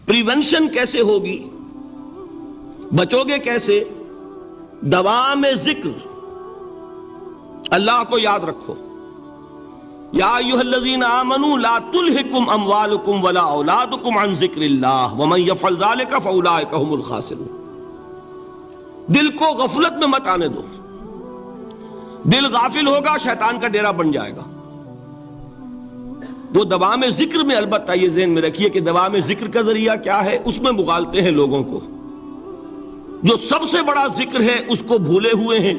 Prevention کیسے ہوگی، بچو گے کیسے؟ دوام ذکر، اللہ کو یاد رکھو۔ یا ایھا الذین آمنوا لا تلہکم اموالکم ولا اولادکم عن ذکر اللہ ومن یفعل ذلک فاولئک هم الخاسرون۔ دل کو غفلت میں مت آنے دو، دل غافل ہوگا شیطان کا ڈیرا بن جائے گا۔ وہ دوام ذکر میں، البتہ یہ ذہن میں رکھیے کہ دوام ذکر کا ذریعہ کیا ہے، اس میں مغالتے ہیں لوگوں کو۔ جو سب سے بڑا ذکر ہے اس کو بھولے ہوئے ہیں،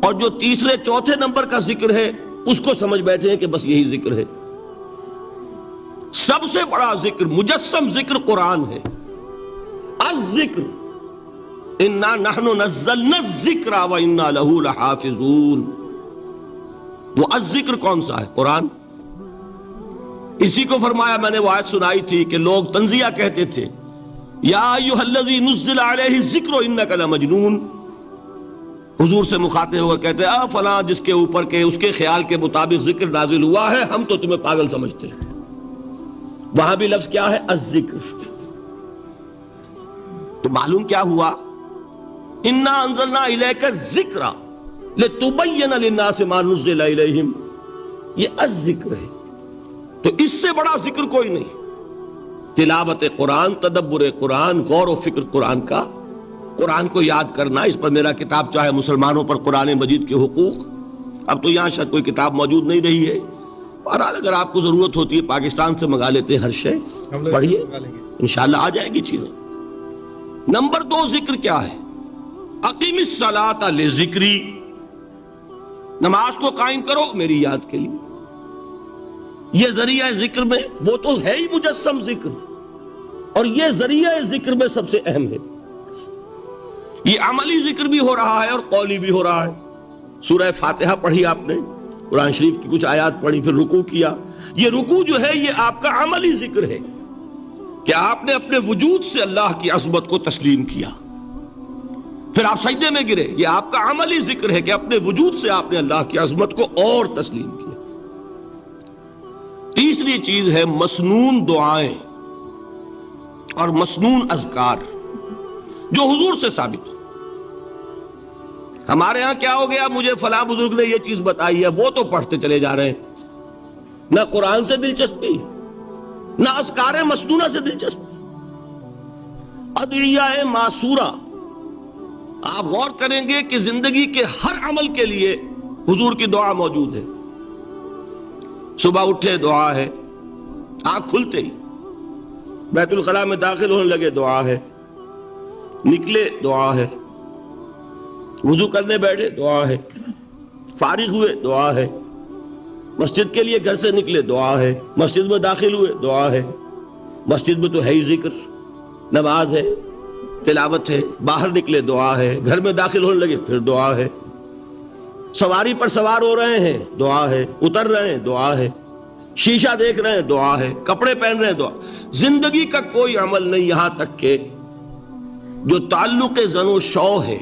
اور جو تیسرے چوتھے نمبر کا ذکر ہے اس کو سمجھ بیٹھے ہیں کہ بس یہی ذکر ہے۔ سب سے بڑا ذکر، مجسم ذکر قرآن ہے۔ الذکر انا نحن نزلنا الذکر وانا لہ لحافظون۔ وہ الذکر کون سا ہے؟ قرآن۔ اسی کو فرمایا، میں نے وہ آیت سنائی تھی کہ لوگ تنزیہ کہتے تھے، یا ایھا الذی نزل علیہ الذکر انک لمجنون۔ حضور سے مخاطب ہو کر کہتے ہیں فلاں جس کے اوپر کے اس کے خیال کے مطابق ذکر نازل ہوا ہے، ہم تو تمہیں پاگل سمجھتے ہیں۔ وہاں بھی لفظ کیا ہے؟ الذکر۔ تو معلوم کیا ہوا؟ انا انزلنا الیک الذکر لتبین للناس ما نزل الیہم، یہ الذکر ہے۔ تو اس سے بڑا ذکر کوئی نہیں۔ تلاوت قرآن، تدبر قرآن، غور و فکر قرآن کا، قرآن کو یاد کرنا۔ اس پر میرا کتاب چاہے مسلمانوں پر قرآن مجید کے حقوق، اب تو یہاں شاید کوئی کتاب موجود نہیں رہی ہے، بہرحال اگر آپ کو ضرورت ہوتی ہے پاکستان سے منگا لیتے ہیں، ہر شے پڑھیے، انشاءاللہ آ جائے گی چیزیں۔ نمبر 2 ذکر کیا ہے؟ اقیم الصلاۃ لذکری، نماز کو قائم کرو میری یاد کے لیے۔ یہ ذریعہ ذکر میں، وہ تو ہے ہی مجسم ذکر، اور یہ ذریعہ ذکر میں سب سے اہم ہے۔ یہ عملی ذکر بھی ہو رہا ہے اور قولی بھی ہو رہا ہے۔ سورہ فاتحہ پڑھی آپ نے، قرآن شریف کی کچھ آیات پڑھی، پھر رکوع کیا۔ یہ رکوع جو ہے یہ آپ کا عملی ذکر ہے کہ آپ نے اپنے وجود سے اللہ کی عظمت کو تسلیم کیا۔ پھر آپ سجدے میں گرے، یہ آپ کا عملی ذکر ہے کہ اپنے وجود سے آپ نے اللہ کی عظمت کو اور تسلیم کیا۔ تیسری چیز ہے مسنون دعائیں اور مسنون اذکار، جو حضور سے ثابت۔ ہمارے ہاں کیا ہو گیا، مجھے فلاں بزرگ نے یہ چیز بتائی ہے، وہ تو پڑھتے چلے جا رہے ہیں، نہ قرآن سے دلچسپی، نہ اذکار مسنونہ سے دلچسپی۔ ادعیہ معصورہ، آپ غور کریں گے کہ زندگی کے ہر عمل کے لیے حضور کی دعا موجود ہے۔ صبح اٹھے دعا ہے، آنکھ کھلتے ہی بیت الخلاء میں داخل ہونے لگے دعا ہے، نکلے دعا ہے، وضو کرنے بیٹھے دعا ہے، فارغ ہوئے دعا ہے، مسجد کے لیے گھر سے نکلے دعا ہے، مسجد میں داخل ہوئے دعا ہے۔ مسجد میں تو ہے ہی ذکر، نماز ہے، تلاوت ہے، باہر نکلے دعا ہے، گھر میں داخل ہونے لگے پھر دعا ہے، سواری پر سوار ہو رہے ہیں دعا ہے، اتر رہے ہیں دعا ہے، شیشہ دیکھ رہے ہیں دعا ہے، کپڑے پہن رہے ہیں دعا۔ زندگی کا کوئی عمل نہیں یہاں تک کہ جو تعلق زن و شو ہے،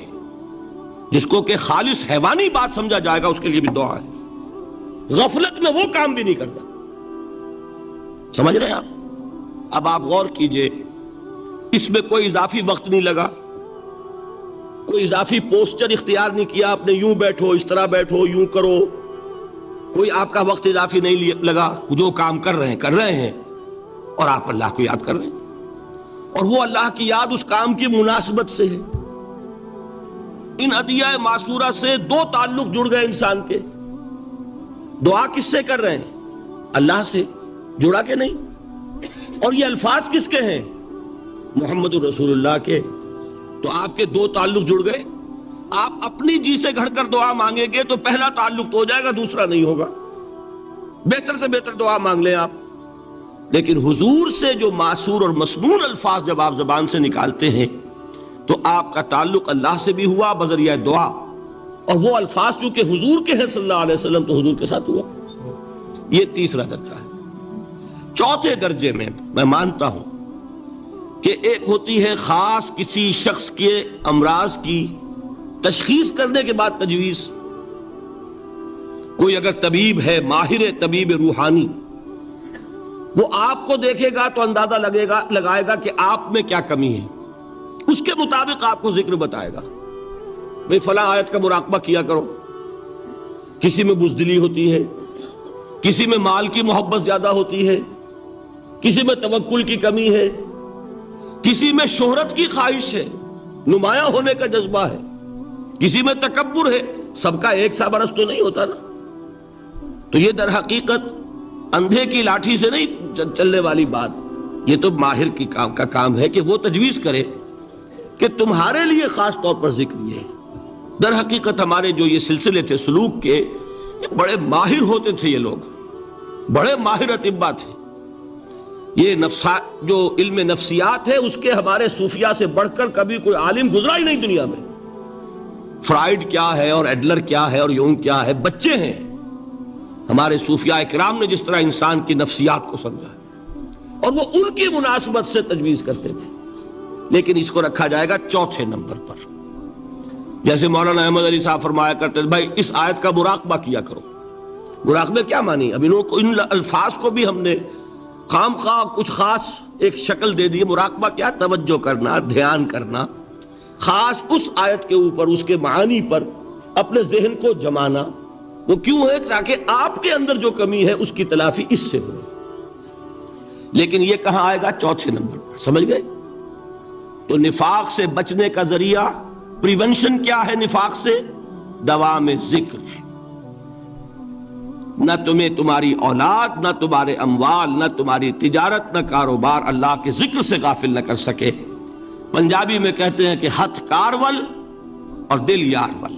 جس کو کہ خالص حیوانی بات سمجھا جائے گا، اس کے لیے بھی دعا ہے۔ غفلت میں وہ کام بھی نہیں کرتا، سمجھ رہے ہیں آپ؟ اب آپ غور کیجئے، اس میں کوئی اضافی وقت نہیں لگا، کوئی اضافی پوسچر اختیار نہیں کیا آپ نے، یوں بیٹھو، اس طرح بیٹھو، یوں کرو، کوئی آپ کا وقت اضافی نہیں لگا۔ جو کام کر رہے ہیں اور آپ اللہ کو یاد کر رہے ہیں، اور وہ اللہ کی یاد اس کام کی مناسبت سے ہے۔ ان ادعیہ معصورہ سے 2 تعلق جڑ گئے انسان کے۔ دعا کس سے کر رہے ہیں؟ اللہ سے، جڑا کہ نہیں؟ اور یہ الفاظ کس کے ہیں؟ محمد رسول اللہ کے۔ تو آپ کے 2 تعلق جڑ گئے۔ آپ اپنی جی سے گھڑ کر دعا مانگیں گے تو پہلا تعلق تو ہو جائے گا، دوسرا نہیں ہوگا۔ بہتر سے بہتر دعا مانگ لیں آپ، لیکن حضور سے جو معصور اور مسنون الفاظ جب آپ زبان سے نکالتے ہیں تو آپ کا تعلق اللہ سے بھی ہوا بذریعہ دعا، اور وہ الفاظ چونکہ حضور کے ہیں صلی اللہ علیہ وسلم تو حضور کے ساتھ ہوا۔ یہ تیسرا درجہ ہے۔ چوتھے درجے میں میں مانتا ہوں کہ ایک ہوتی ہے خاص کسی شخص کے امراض کی تشخیص کرنے کے بعد تجویز۔ کوئی اگر طبیب ہے، ماہر طبیب روحانی، وہ آپ کو دیکھے گا تو اندازہ لگائے گا کہ آپ میں کیا کمی ہے، اس کے مطابق آپ کو ذکر بتائے گا. بھئی فلاں آیت کا مراقبہ کیا کرو. کسی میں بزدلی ہوتی ہے، کسی میں مال کی محبت زیادہ ہوتی ہے، کسی میں توکل کی کمی ہے، کسی میں شہرت کی خواہش ہے، نمایاں ہونے کا جذبہ ہے، کسی میں تکبر ہے. سب کا ایک سا برس تو نہیں ہوتا نا. تو یہ در حقیقت اندھے کی لاٹھی سے نہیں چلنے والی بات. یہ تو ماہر کی کا کام ہے کہ وہ تجویز کرے کہ تمہارے لیے خاص طور پر ذکر یہ ہے. در حقیقت ہمارے جو یہ سلسلے تھے سلوک کے، یہ بڑے ماہر ہوتے تھے، یہ لوگ بڑے ماہر اطباء تھے. یہ جو علم نفسیات ہے اس کے ہمارے صوفیاء سے بڑھ کر کبھی کوئی عالم گزرا ہی نہیں دنیا میں. فرائیڈ کیا ہے اور ایڈلر کیا ہے اور یونگ کیا ہے، بچے ہیں. ہمارے صوفیاء کرام نے جس طرح انسان کی نفسیات کو سمجھا اور وہ ان کی مناسبت سے تجویز کرتے تھے. لیکن اس کو رکھا جائے گا چوتھے نمبر پر. جیسے مولانا احمد علی صاحب فرمایا کرتے تھے بھائی اس آیت کا مراقبہ کیا کرو. مراقبے کیا معنی؟ اب ان الفاظ کو بھی ہم نے خام خواہ کچھ خاص ایک شکل دے دی. مراقبہ کیا؟ توجہ کرنا، دھیان کرنا، خاص اس آیت کے اوپر، اس کے معانی پر اپنے ذہن کو جمانا. وہ کیوں ہے؟ تاکہ آپ کے اندر جو کمی ہے اس کی تلافی اس سے ہو. لیکن یہ کہاں آئے گا؟ چوتھے نمبر پر. سمجھ گئے؟ تو نفاق سے بچنے کا ذریعہ، پریونشن کیا ہے نفاق سے؟ دوام ذکر. نہ تمہیں تمہاری اولاد، نہ تمہارے اموال، نہ تمہاری تجارت، نہ کاروبار اللہ کے ذکر سے غافل نہ کر سکے. پنجابی میں کہتے ہیں کہ ہتھ کارول اور دل یارول.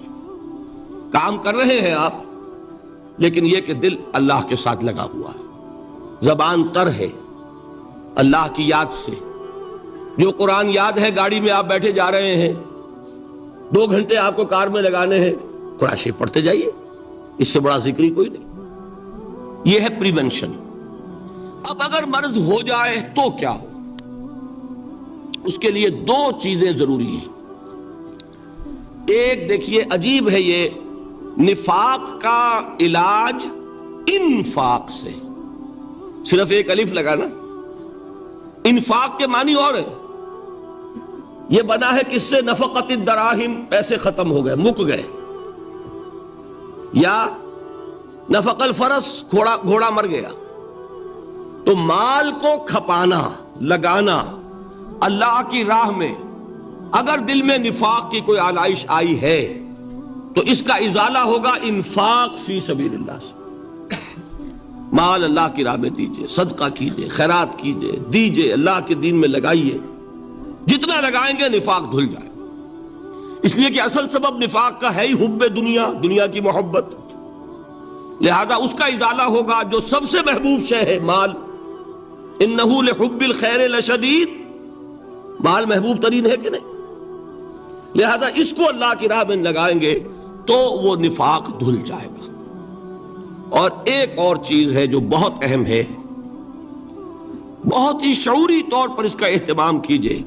کام کر رہے ہیں آپ، لیکن یہ کہ دل اللہ کے ساتھ لگا ہوا ہے، زبان تر ہے اللہ کی یاد سے. جو قرآن یاد ہے، گاڑی میں آپ بیٹھے جا رہے ہیں، 2 گھنٹے آپ کو کار میں لگانے ہیں، قرآن شریف پڑھتے جائیے. اس سے بڑا ذکر ہی کوئی نہیں. یہ ہے پریونشن. اب اگر مرض ہو جائے تو کیا ہو؟ اس کے لیے 2 چیزیں ضروری ہیں. ایک دیکھیے عجیب ہے، یہ نفاق کا علاج انفاق سے. صرف ایک الف لگا نا. انفاق کے معنی اور ہے. یہ بنا ہے کس سے؟ نفقت الدراہم، پیسے ختم ہو گئے، مک گئے. یا نفق الفرس، گھوڑا مر گیا. تو مال کو کھپانا، لگانا اللہ کی راہ میں. اگر دل میں نفاق کی کوئی آلائش آئی ہے تو اس کا ازالہ ہوگا انفاق فی سبیل اللہ سے. مال اللہ کی راہ میں دیجئے، صدقہ کیجئے، خیرات کیجئے، دیجئے، اللہ کے دین میں لگائیے. جتنا لگائیں گے نفاق دھل جائے. اس لیے کہ اصل سبب نفاق کا ہے ہی حب دنیا، دنیا کی محبت. لہذا اس کا ازالہ ہوگا جو سب سے محبوب شے ہے، مال. انہ لحب الخیر لشدید. مال محبوب ترین ہے کہ نہیں؟ لہذا اس کو اللہ کی راہ میں لگائیں گے تو وہ نفاق دھل جائے گا. اور ایک اور چیز ہے جو بہت اہم ہے، بہت ہی شعوری طور پر اس کا اہتمام کیجئے.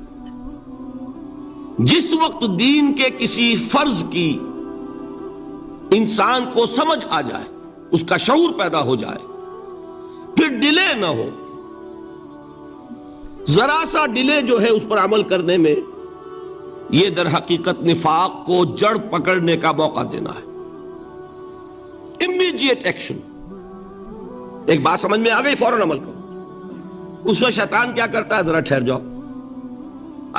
جس وقت دین کے کسی فرض کی انسان کو سمجھ آ جائے، اس کا شعور پیدا ہو جائے، پھر ڈیلے نہ ہو. ذرا سا ڈیلے جو ہے اس پر عمل کرنے میں، یہ در حقیقت نفاق کو جڑ پکڑنے کا موقع دینا ہے. Immediate action. ایک بات سمجھ میں آ گئی، فوراً عمل کرو. اس میں شیطان کیا کرتا ہے؟ ذرا ٹھہر جاؤ،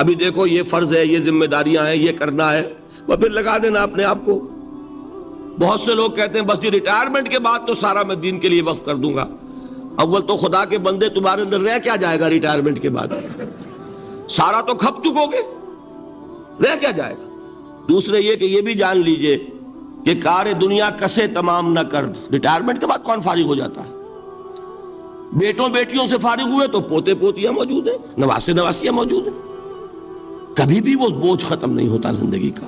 ابھی دیکھو یہ فرض ہے، یہ ذمہ داریاں ہیں، یہ کرنا ہے، وہ پھر لگا دینا اپنے آپ کو. بہت سے لوگ کہتے ہیں بس یہ ریٹائرمنٹ کے بعد تو سارا میں دین کے لیے وقف کر دوں گا. اول تو خدا کے بندے تمہارے اندر رہ کیا جائے گا ریٹائرمنٹ کے بعد؟ سارا تو کھپ چکو گے، رہ کیا جائے گا؟ دوسرے یہ کہ یہ بھی جان لیجئے کہ کار دنیا کسے تمام نہ کر. ریٹائرمنٹ کے بعد کون فارغ ہو جاتا ہے؟ بیٹوں بیٹیوں سے فارغ ہوئے تو پوتے پوتیاں موجود ہیں، نواسے نواسیاں موجود ہیں. کبھی بھی وہ بوجھ ختم نہیں ہوتا زندگی کا.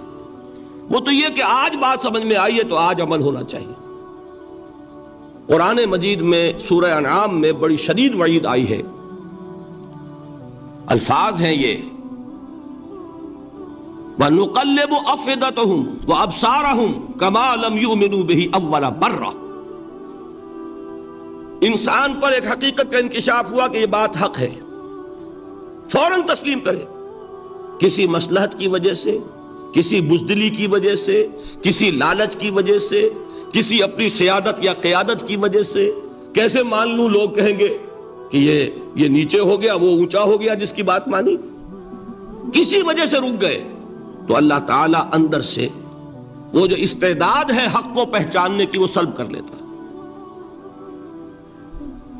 وہ تو یہ کہ آج بات سمجھ میں آئی ہے تو آج عمل ہونا چاہیے. قرآن مجید میں سورہ انعام میں بڑی شدید وعید آئی ہے. الفاظ ہیں یہ، وَنُقَلِّبُ أَفْئِدَتَهُمْ وَأَبْصَارَهُمْ كَمَا لَمْ يُؤْمِنُوا بِهِ أَوَّلَ مَرَّةٍ. انسان پر ایک حقیقت کا انکشاف ہوا کہ یہ بات حق ہے، فوراً تسلیم کرے. کسی مصلحت کی وجہ سے، کسی بزدلی کی وجہ سے، کسی لالچ کی وجہ سے، کسی اپنی سیادت یا قیادت کی وجہ سے کیسے مان لوں؟ لوگ کہیں گے کہ یہ نیچے ہو گیا، وہ اونچا ہو گیا جس کی بات مانی. کسی وجہ سے رک گئے تو اللہ تعالیٰ اندر سے وہ جو استعداد ہے حق کو پہچاننے کی وہ سلب کر لیتا.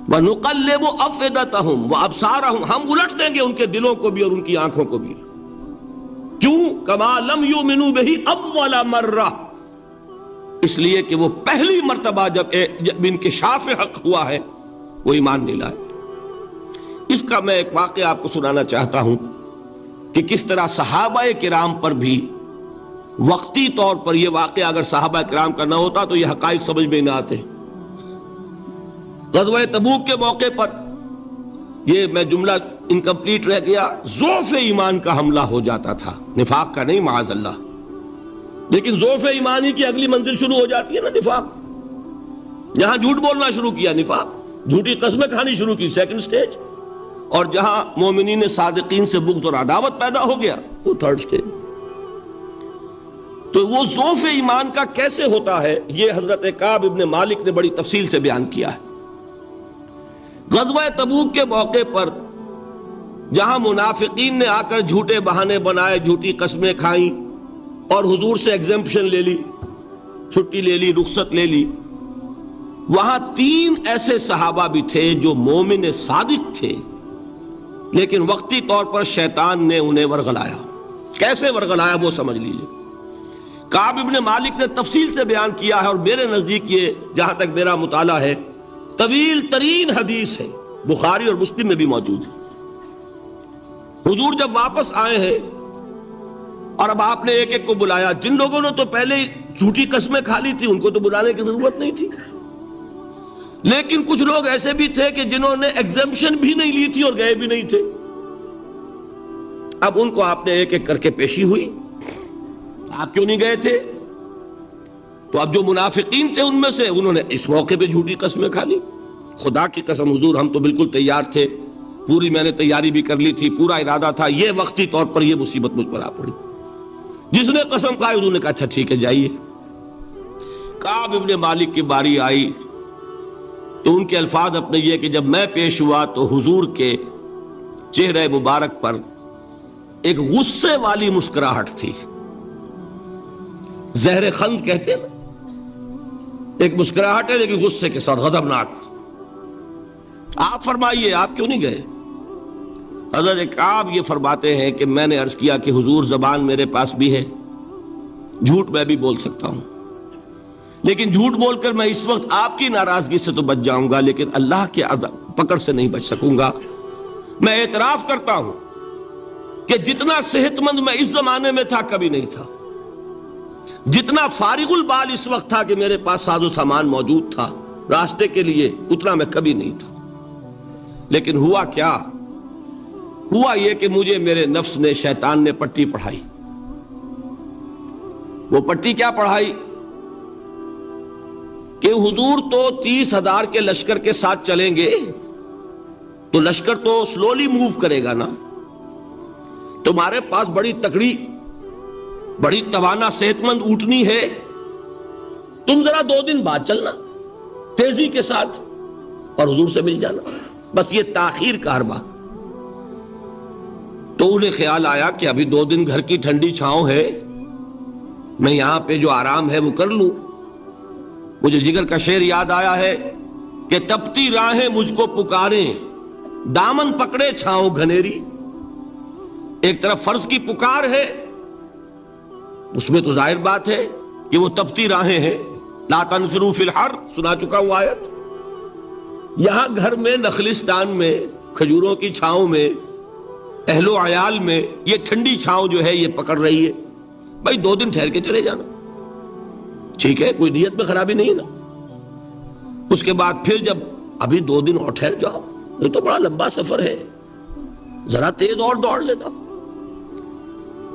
وَنُقَلِّبُ أَفْئِدَتَهُمْ وَأَبْصَارَهُمْ، ہم الٹ دیں گے ان کے دلوں کو بھی اور ان کی آنکھوں کو بھی. کیوں؟ كَمَا لَمْ يُؤْمِنُوا بِهِ أَوَّلَ مَرَّةٍ، اس لیے کہ وہ پہلی مرتبہ جب انکشاف حق ہوا ہے وہ ایمان نہیں لائے. اس کا میں ایک واقعہ آپ کو سنانا چاہتا ہوں کہ کس طرح صحابہ کرام پر بھی وقتی طور پر یہ واقعہ اگر صحابہ کرام کا نہ ہوتا تو یہ حقائق سمجھ میں نہ آتے. غزوہ تبوک کے موقع پر یہ میں جملہ انکمپلیٹ رہ گیا، ضعف ایمان کا حملہ ہو جاتا تھا، نفاق کا نہیں معاذ اللہ، لیکن ضعف ایمانی کی اگلی منزل شروع ہو جاتی ہے نا، نفاق. جہاں جھوٹ بولنا شروع کیا نفاق، جھوٹی قسمیں کھانی شروع کی سیکنڈ سٹیج، اور جہاں مومنین صادقین سے بغض اور عداوت پیدا ہو گیا وہ تھرڈ سٹیج. تو وہ ضعف ایمان کا کیسے ہوتا ہے یہ حضرت کعب ابن مالک نے بڑی تفصیل سے بیان کیا ہے. غزوہ تبوک کے موقع پر جہاں منافقین نے آ کر جھوٹے بہانے بنائے، جھوٹی قسمیں کھائیں اور حضور سے ایگزمپشن لے لی، چھٹی لے لی، رخصت لے لی، وہاں 3 ایسے صحابہ بھی تھے جو مومن صادق تھے، لیکن وقتی طور پر شیطان نے انہیں ورغلایا. کیسے ورغلایا وہ سمجھ لیجئے. کعب ابن مالک نے تفصیل سے بیان کیا ہے، اور میرے نزدیک یہ جہاں تک میرا مطالعہ ہے طویل ترین حدیث ہے، بخاری اور مسلم میں بھی موجود ہے. حضور جب واپس آئے ہیں اور اب آپ نے ایک ایک کو بلایا، جن لوگوں نے تو پہلے جھوٹی قسمیں کھا لی تھی ان کو تو بلانے کی ضرورت نہیں تھی، لیکن کچھ لوگ ایسے بھی تھے کہ جنہوں نے ایگزمپشن بھی نہیں لی تھی اور گئے بھی نہیں تھے. اب ان کو آپ نے ایک ایک کر کے پیشی ہوئی، آپ کیوں نہیں گئے تھے؟ تو اب جو منافقین تھے ان میں سے انہوں نے اس موقع پہ جھوٹی قسمیں کھا لی. خدا کی قسم حضور ہم تو بالکل تیار تھے، پوری میں نے تیاری بھی کر لی تھی، پورا ارادہ تھا، یہ وقتی طور پر یہ مصیبت مجھ پر آ پڑی. جس نے قسم کھائی انہوں نے کہا اچھا ٹھیک ہے جائیے. کعب ابن مالک کی باری آئی تو ان کے الفاظ اپنے یہ کہ جب میں پیش ہوا تو حضور کے چہرے مبارک پر ایک غصے والی مسکراہٹ تھی. زہر خند کہتے ہیں، ایک مسکراہٹ ہے لیکن غصے کے ساتھ، غضبناک. آپ فرمائیے آپ کیوں نہیں گئے؟ حضرت کعب یہ فرماتے ہیں کہ میں نے عرض کیا کہ حضور زبان میرے پاس بھی ہے، جھوٹ میں بھی بول سکتا ہوں، لیکن جھوٹ بول کر میں اس وقت آپ کی ناراضگی سے تو بچ جاؤں گا لیکن اللہ کے پکڑ سے نہیں بچ سکوں گا. میں اعتراف کرتا ہوں کہ جتنا صحت مند میں اس زمانے میں تھا کبھی نہیں تھا، جتنا فارغ البال اس وقت تھا کہ میرے پاس ساز و سامان موجود تھا راستے کے لیے، اتنا میں کبھی نہیں تھا. لیکن ہوا کیا؟ ہوا یہ کہ مجھے میرے نفس نے، شیطان نے پٹی پڑھائی. وہ پٹی کیا پڑھائی کہ حضور تو 30,000 کے لشکر کے ساتھ چلیں گے تو لشکر تو سلولی موو کرے گا نا، تمہارے پاس بڑی تکڑی، بڑی توانا صحت مند اونٹنی ہے، تم ذرا 2 دن بعد چلنا تیزی کے ساتھ اور حضور سے مل جانا، بس یہ تاخیر کا حربہ. تو انہیں خیال آیا کہ ابھی 2 دن گھر کی ٹھنڈی چھاؤں ہے، میں یہاں پہ جو آرام ہے وہ کر لوں. مجھے جگر کا شعر یاد آیا ہے کہ تپتی راہیں مجھ کو پکاریں، دامن پکڑے چھاؤں گھنیری. ایک طرف فرض کی پکار ہے، اس میں تو ظاہر بات ہے کہ وہ تپتی راہیں ہیں. لا تنفروا فی الحر سنا چکا ہوں آیت. یہاں گھر میں، نخلستان میں، کھجوروں کی چھاؤں میں، اہل و عیال میں یہ ٹھنڈی چھاؤں جو ہے یہ پکڑ رہی ہے. بھائی 2 دن ٹھہر کے چلے جانا، ٹھیک ہے، کوئی نیت میں خرابی نہیں ہے نا. اس کے بعد پھر جب ابھی 2 دن اور ٹھہر جاؤ، یہ تو بڑا لمبا سفر ہے، ذرا تیز اور دوڑ لینا.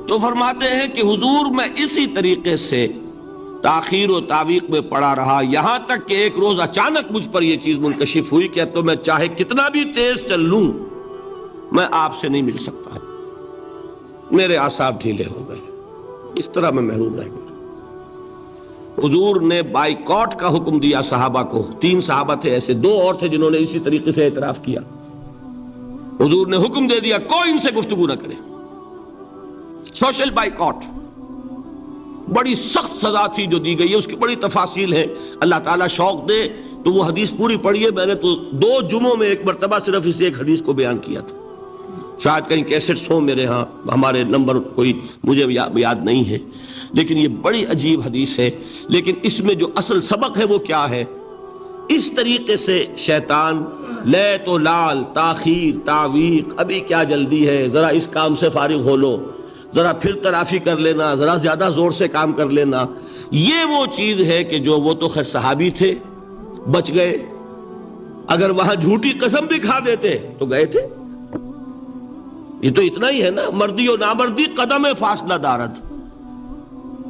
تو فرماتے ہیں کہ حضور میں اسی طریقے سے تاخیر و تعویق میں پڑا رہا، یہاں تک کہ ایک روز اچانک مجھ پر یہ چیز منکشف ہوئی کہ اب تو میں چاہے کتنا بھی تیز چل لوں میں آپ سے نہیں مل سکتا، میرے اعصاب ڈھیلے ہو گئے، اس طرح میں محروم رہ گیا۔ حضور نے بائیکاٹ کا حکم دیا صحابہ کو، 3 صحابہ تھے ایسے، 2 اور تھے جنہوں نے اسی طریقے سے اعتراف کیا۔ حضور نے حکم دے دیا کوئی ان سے گفتگو نہ کرے، سوشل بائیکاٹ۔ بڑی سخت سزا تھی جو دی گئی ہے، اس کی بڑی تفاصیل ہیں، اللہ تعالیٰ شوق دے تو وہ حدیث پوری پڑھیے، میں نے تو 2 جمعوں میں ایک مرتبہ صرف اس ایک حدیث کو بیان کیا تھا، شاید کہیں کیسٹس ہوں میرے ہاں، ہمارے نمبر کوئی مجھے یاد نہیں ہے، لیکن یہ بڑی عجیب حدیث ہے۔ لیکن اس میں جو اصل سبق ہے وہ کیا ہے؟ اس طریقے سے شیطان لیت و لال، تاخیر، تعویق، ابھی کیا جلدی ہے، ذرا اس کام سے فارغ ہو لو، ذرا پھر تلافی کر لینا، ذرا زیادہ زور سے کام کر لینا، یہ وہ چیز ہے کہ جو وہ تو خیر صحابی تھے بچ گئے، اگر وہاں جھوٹی قسم بھی کھا دیتے تو گئے تھے۔ یہ تو اتنا ہی ہے نا، مردی و نامردی قدم فاصلہ دارد،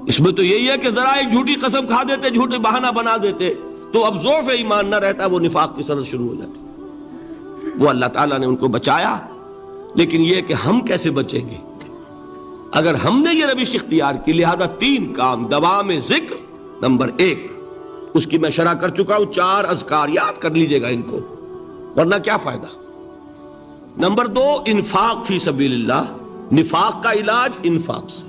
اس میں تو یہی ہے کہ ذرا ایک جھوٹی قسم کھا دیتے، جھوٹے بہانہ بنا دیتے تو اب ضعف ایمان نہ رہتا، وہ نفاق کی سند شروع ہو جاتی۔ وہ اللہ تعالیٰ نے ان کو بچایا، لیکن یہ کہ ہم کیسے بچیں گے اگر ہم نے یہ روش اختیار کی؟ لہذا 3 کام، دوام ذکر نمبر 1، اس کی میں شرح کر چکا ہوں، 4 اذکار یاد کر لیجئے گا ان کو، ورنہ کیا فائدہ۔ نمبر 2، انفاق فی سبیل اللہ، نفاق کا علاج انفاق سے۔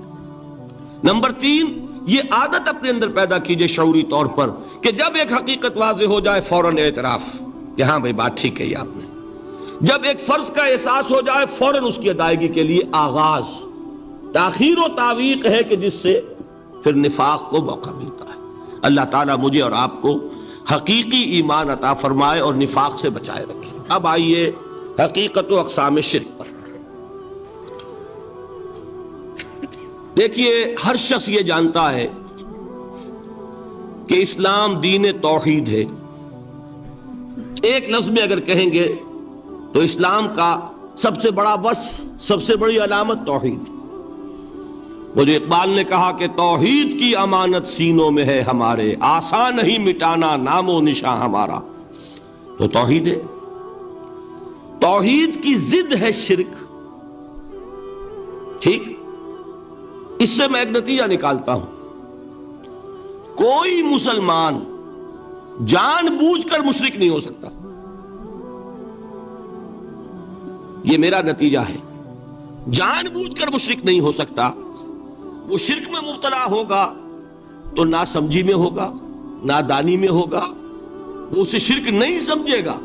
نمبر 3، یہ عادت اپنے اندر پیدا کیجئے شعوری طور پر کہ جب ایک حقیقت واضح ہو جائے فوراً اعتراف کہ ہاں بھائی بات ٹھیک کہی آپ نے، جب ایک فرض کا احساس ہو جائے فوراً اس کی ادائیگی کے لیے آغاز۔ تاخیر و تعویق ہے کہ جس سے پھر نفاق کو موقع ملتا ہے۔ اللہ تعالیٰ مجھے اور آپ کو حقیقی ایمان عطا فرمائے اور نفاق سے بچائے رکھے۔ اب آئیے حقیقت و اقسام شرک پر۔ دیکھیے، ہر شخص یہ جانتا ہے کہ اسلام دین توحید ہے۔ ایک لفظ میں اگر کہیں گے تو اسلام کا سب سے بڑا وصف، سب سے بڑی علامت توحید۔ وہ جو اقبال نے کہا کہ توحید کی امانت سینوں میں ہے ہمارے، آسان نہیں مٹانا نام و نشاں ہمارا، تو توحید ہے۔ توحید کی ضد ہے شرک، ٹھیک؟ اس سے میں ایک نتیجہ نکالتا ہوں، کوئی مسلمان جان بوجھ کر مشرک نہیں ہو سکتا، یہ میرا نتیجہ ہے۔ جان بوجھ کر مشرک نہیں ہو سکتا، وہ شرک میں مبتلا ہوگا تو ناسمجھی میں ہوگا، نادانی میں ہوگا، وہ اسے شرک نہیں سمجھے گا۔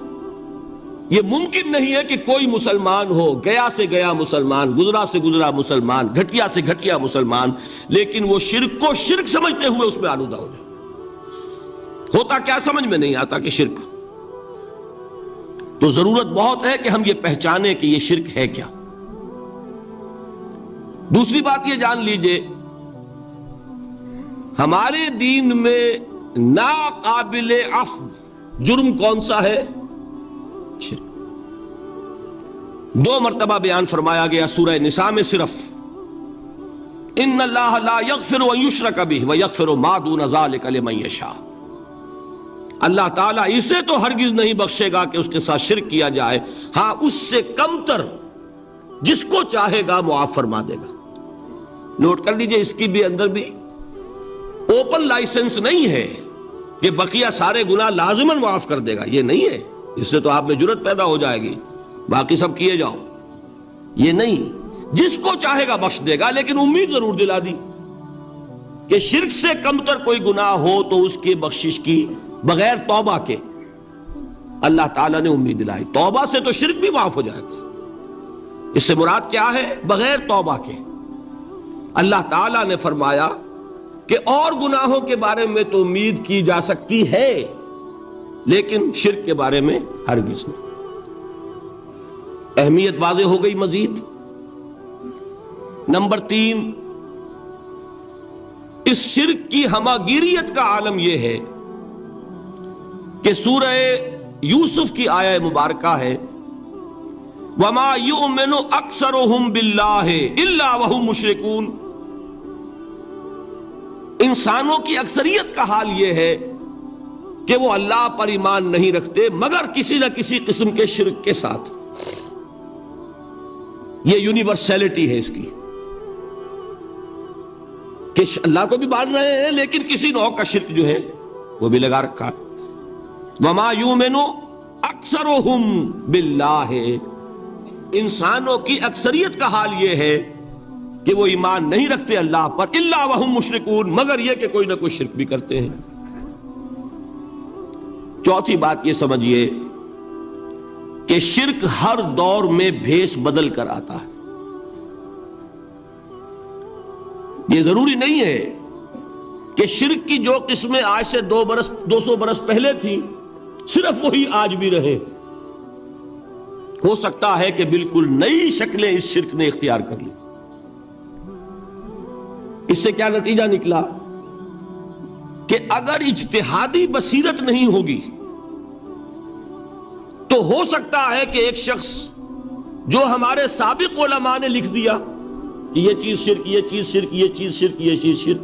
یہ ممکن نہیں ہے کہ کوئی مسلمان ہو، گیا سے گیا مسلمان، گزرا سے گزرا مسلمان، گھٹیا سے گھٹیا مسلمان، لیکن وہ شرک کو شرک سمجھتے ہوئے اس میں آلودہ ہو جائے۔ ہوتا کیا سمجھ میں نہیں آتا کہ شرک، تو ضرورت بہت ہے کہ ہم یہ پہچانیں کہ یہ شرک ہے کیا۔ دوسری بات یہ جان لیجئے، ہمارے دین میں ناقابل عفو جرم کون سا ہے؟ شرک۔ 2 مرتبہ بیان فرمایا گیا سورہ نساء میں صرف، ان اللہ لا یغفر ان یشرک بہ ویغفر ما دون ذلک لمن یشاء۔ اللہ تعالیٰ اسے تو ہرگز نہیں بخشے گا کہ اس کے ساتھ شرک کیا جائے، ہاں اس سے کم تر جس کو چاہے گا معاف فرما دے گا۔ نوٹ کر لیجئے، اس کی بھی اندر بھی اوپن لائسنس نہیں ہے کہ بقیہ سارے گناہ لازماً معاف کر دے گا، یہ نہیں ہے، اس سے تو آپ میں جرت پیدا ہو جائے گی، باقی سب کیے جاؤ، یہ نہیں، جس کو چاہے گا بخش دے گا، لیکن امید ضرور دلا دی کہ شرک سے کم تر کوئی گناہ ہو تو اس کی بخشش کی بغیر توبہ کے اللہ تعالیٰ نے امید دلائی۔ توبہ سے تو شرک بھی معاف ہو جائے گا، اس سے مراد کیا ہے؟ بغیر توبہ کے۔ اللہ تعالیٰ نے فرمایا کہ اور گناہوں کے بارے میں تو امید کی جا سکتی ہے، لیکن شرک کے بارے میں ہرگز نہیں۔ اہمیت واضح ہو گئی مزید۔ نمبر 3، اس شرک کی ہماگیریت کا عالم یہ ہے کہ سورہ یوسف کی آیہ مبارکہ ہے، وَمَا يُؤْمِنُ أَكْثَرُهُمْ بِاللَّهِ إِلَّا وَهُمْ مُشْرِكُونَ۔ انسانوں کی اکثریت کا حال یہ ہے کہ وہ اللہ پر ایمان نہیں رکھتے مگر کسی نہ کسی قسم کے شرک کے ساتھ. یہ یونیورسلٹی ہے اس کی کہ اللہ کو بھی مان رہے ہیں لیکن کسی نوع کا شرک جو ہے وہ بھی لگا رکھا ہے. وما یؤمن اکثرهم باللہ، انسانوں کی اکثریت کا حال یہ ہے کہ وہ ایمان نہیں رکھتے اللہ پر الا وهم مشرکون، مگر یہ کہ کوئی نہ کوئی شرک بھی کرتے ہیں. چوتھی بات یہ سمجھیے کہ شرک ہر دور میں بھیس بدل کر آتا ہے. یہ ضروری نہیں ہے کہ شرک کی جو قسمیں آج سے 200 برس پہلے تھیں صرف وہی آج بھی رہے. ہو سکتا ہے کہ بالکل نئی شکلیں اس شرک نے اختیار کر لی. اس سے کیا نتیجہ نکلا کہ اگر اجتہادی بصیرت نہیں ہوگی تو ہو سکتا ہے کہ ایک شخص جو ہمارے سابق علماء نے لکھ دیا کہ یہ چیز شرک، یہ چیز شرک، یہ چیز شرک، یہ چیز شرک،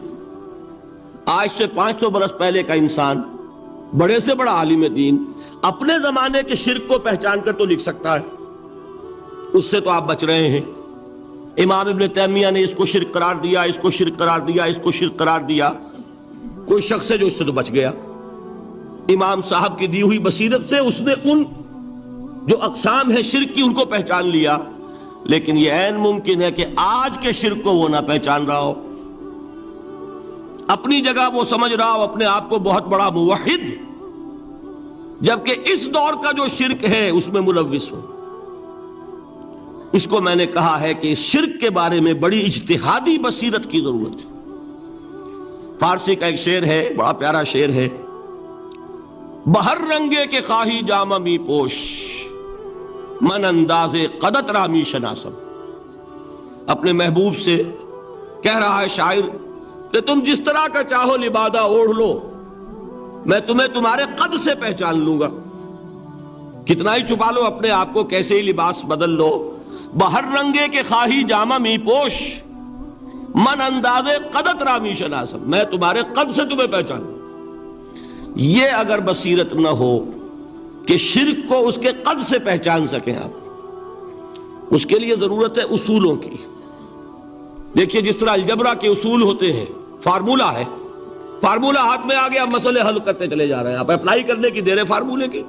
آج سے 500 برس پہلے کا انسان بڑے سے بڑا عالم دین اپنے زمانے کے شرک کو پہچان کر تو لکھ سکتا ہے. اس سے تو آپ بچ رہے ہیں. امام ابن تیمیہ نے اس کو شرک قرار دیا، اس کو شرک قرار دیا، اس کو شرک قرار دیا. کوئی شخص ہے جو اس سے تو بچ گیا. امام صاحب کی دی ہوئی بصیرت سے اس نے ان جو اقسام ہے شرک کی ان کو پہچان لیا، لیکن یہ عین ممکن ہے کہ آج کے شرک کو وہ نہ پہچان رہا ہو. اپنی جگہ وہ سمجھ رہا ہو اپنے آپ کو بہت بڑا موحد، جبکہ اس دور کا جو شرک ہے اس میں ملوث ہو. اس کو میں نے کہا ہے کہ اس شرک کے بارے میں بڑی اجتہادی بصیرت کی ضرورت ہے. فارسی کا ایک شعر ہے، بڑا پیارا شعر ہے، بہر رنگے کے خواہی جامہ می پوش، من انداز قدت رامی شناسم. اپنے محبوب سے کہہ رہا ہے شاعر کہ تم جس طرح کا چاہو لبادہ اوڑھ لو، میں تمہیں تمہارے قد سے پہچان لوں گا. کتنا ہی چھپا لو اپنے آپ کو، کیسے ہی لباس بدل لو، بہر رنگے کے خواہی جامہ می پوش، من انداز قدت رامی شناسم، میں تمہارے قد سے تمہیں پہچانوں. یہ اگر بصیرت نہ ہو کہ شرک کو اس کے قد سے پہچان سکیں آپ، اس کے لیے ضرورت ہے اصولوں کی. دیکھیے جس طرح الجبرا کے اصول ہوتے ہیں، فارمولہ ہے، فارمولہ ہاتھ میں آ گیا، مسئلے حل کرتے چلے جا رہے ہیں، آپ اپلائی کرنے کی دیر ہے فارمولے کی.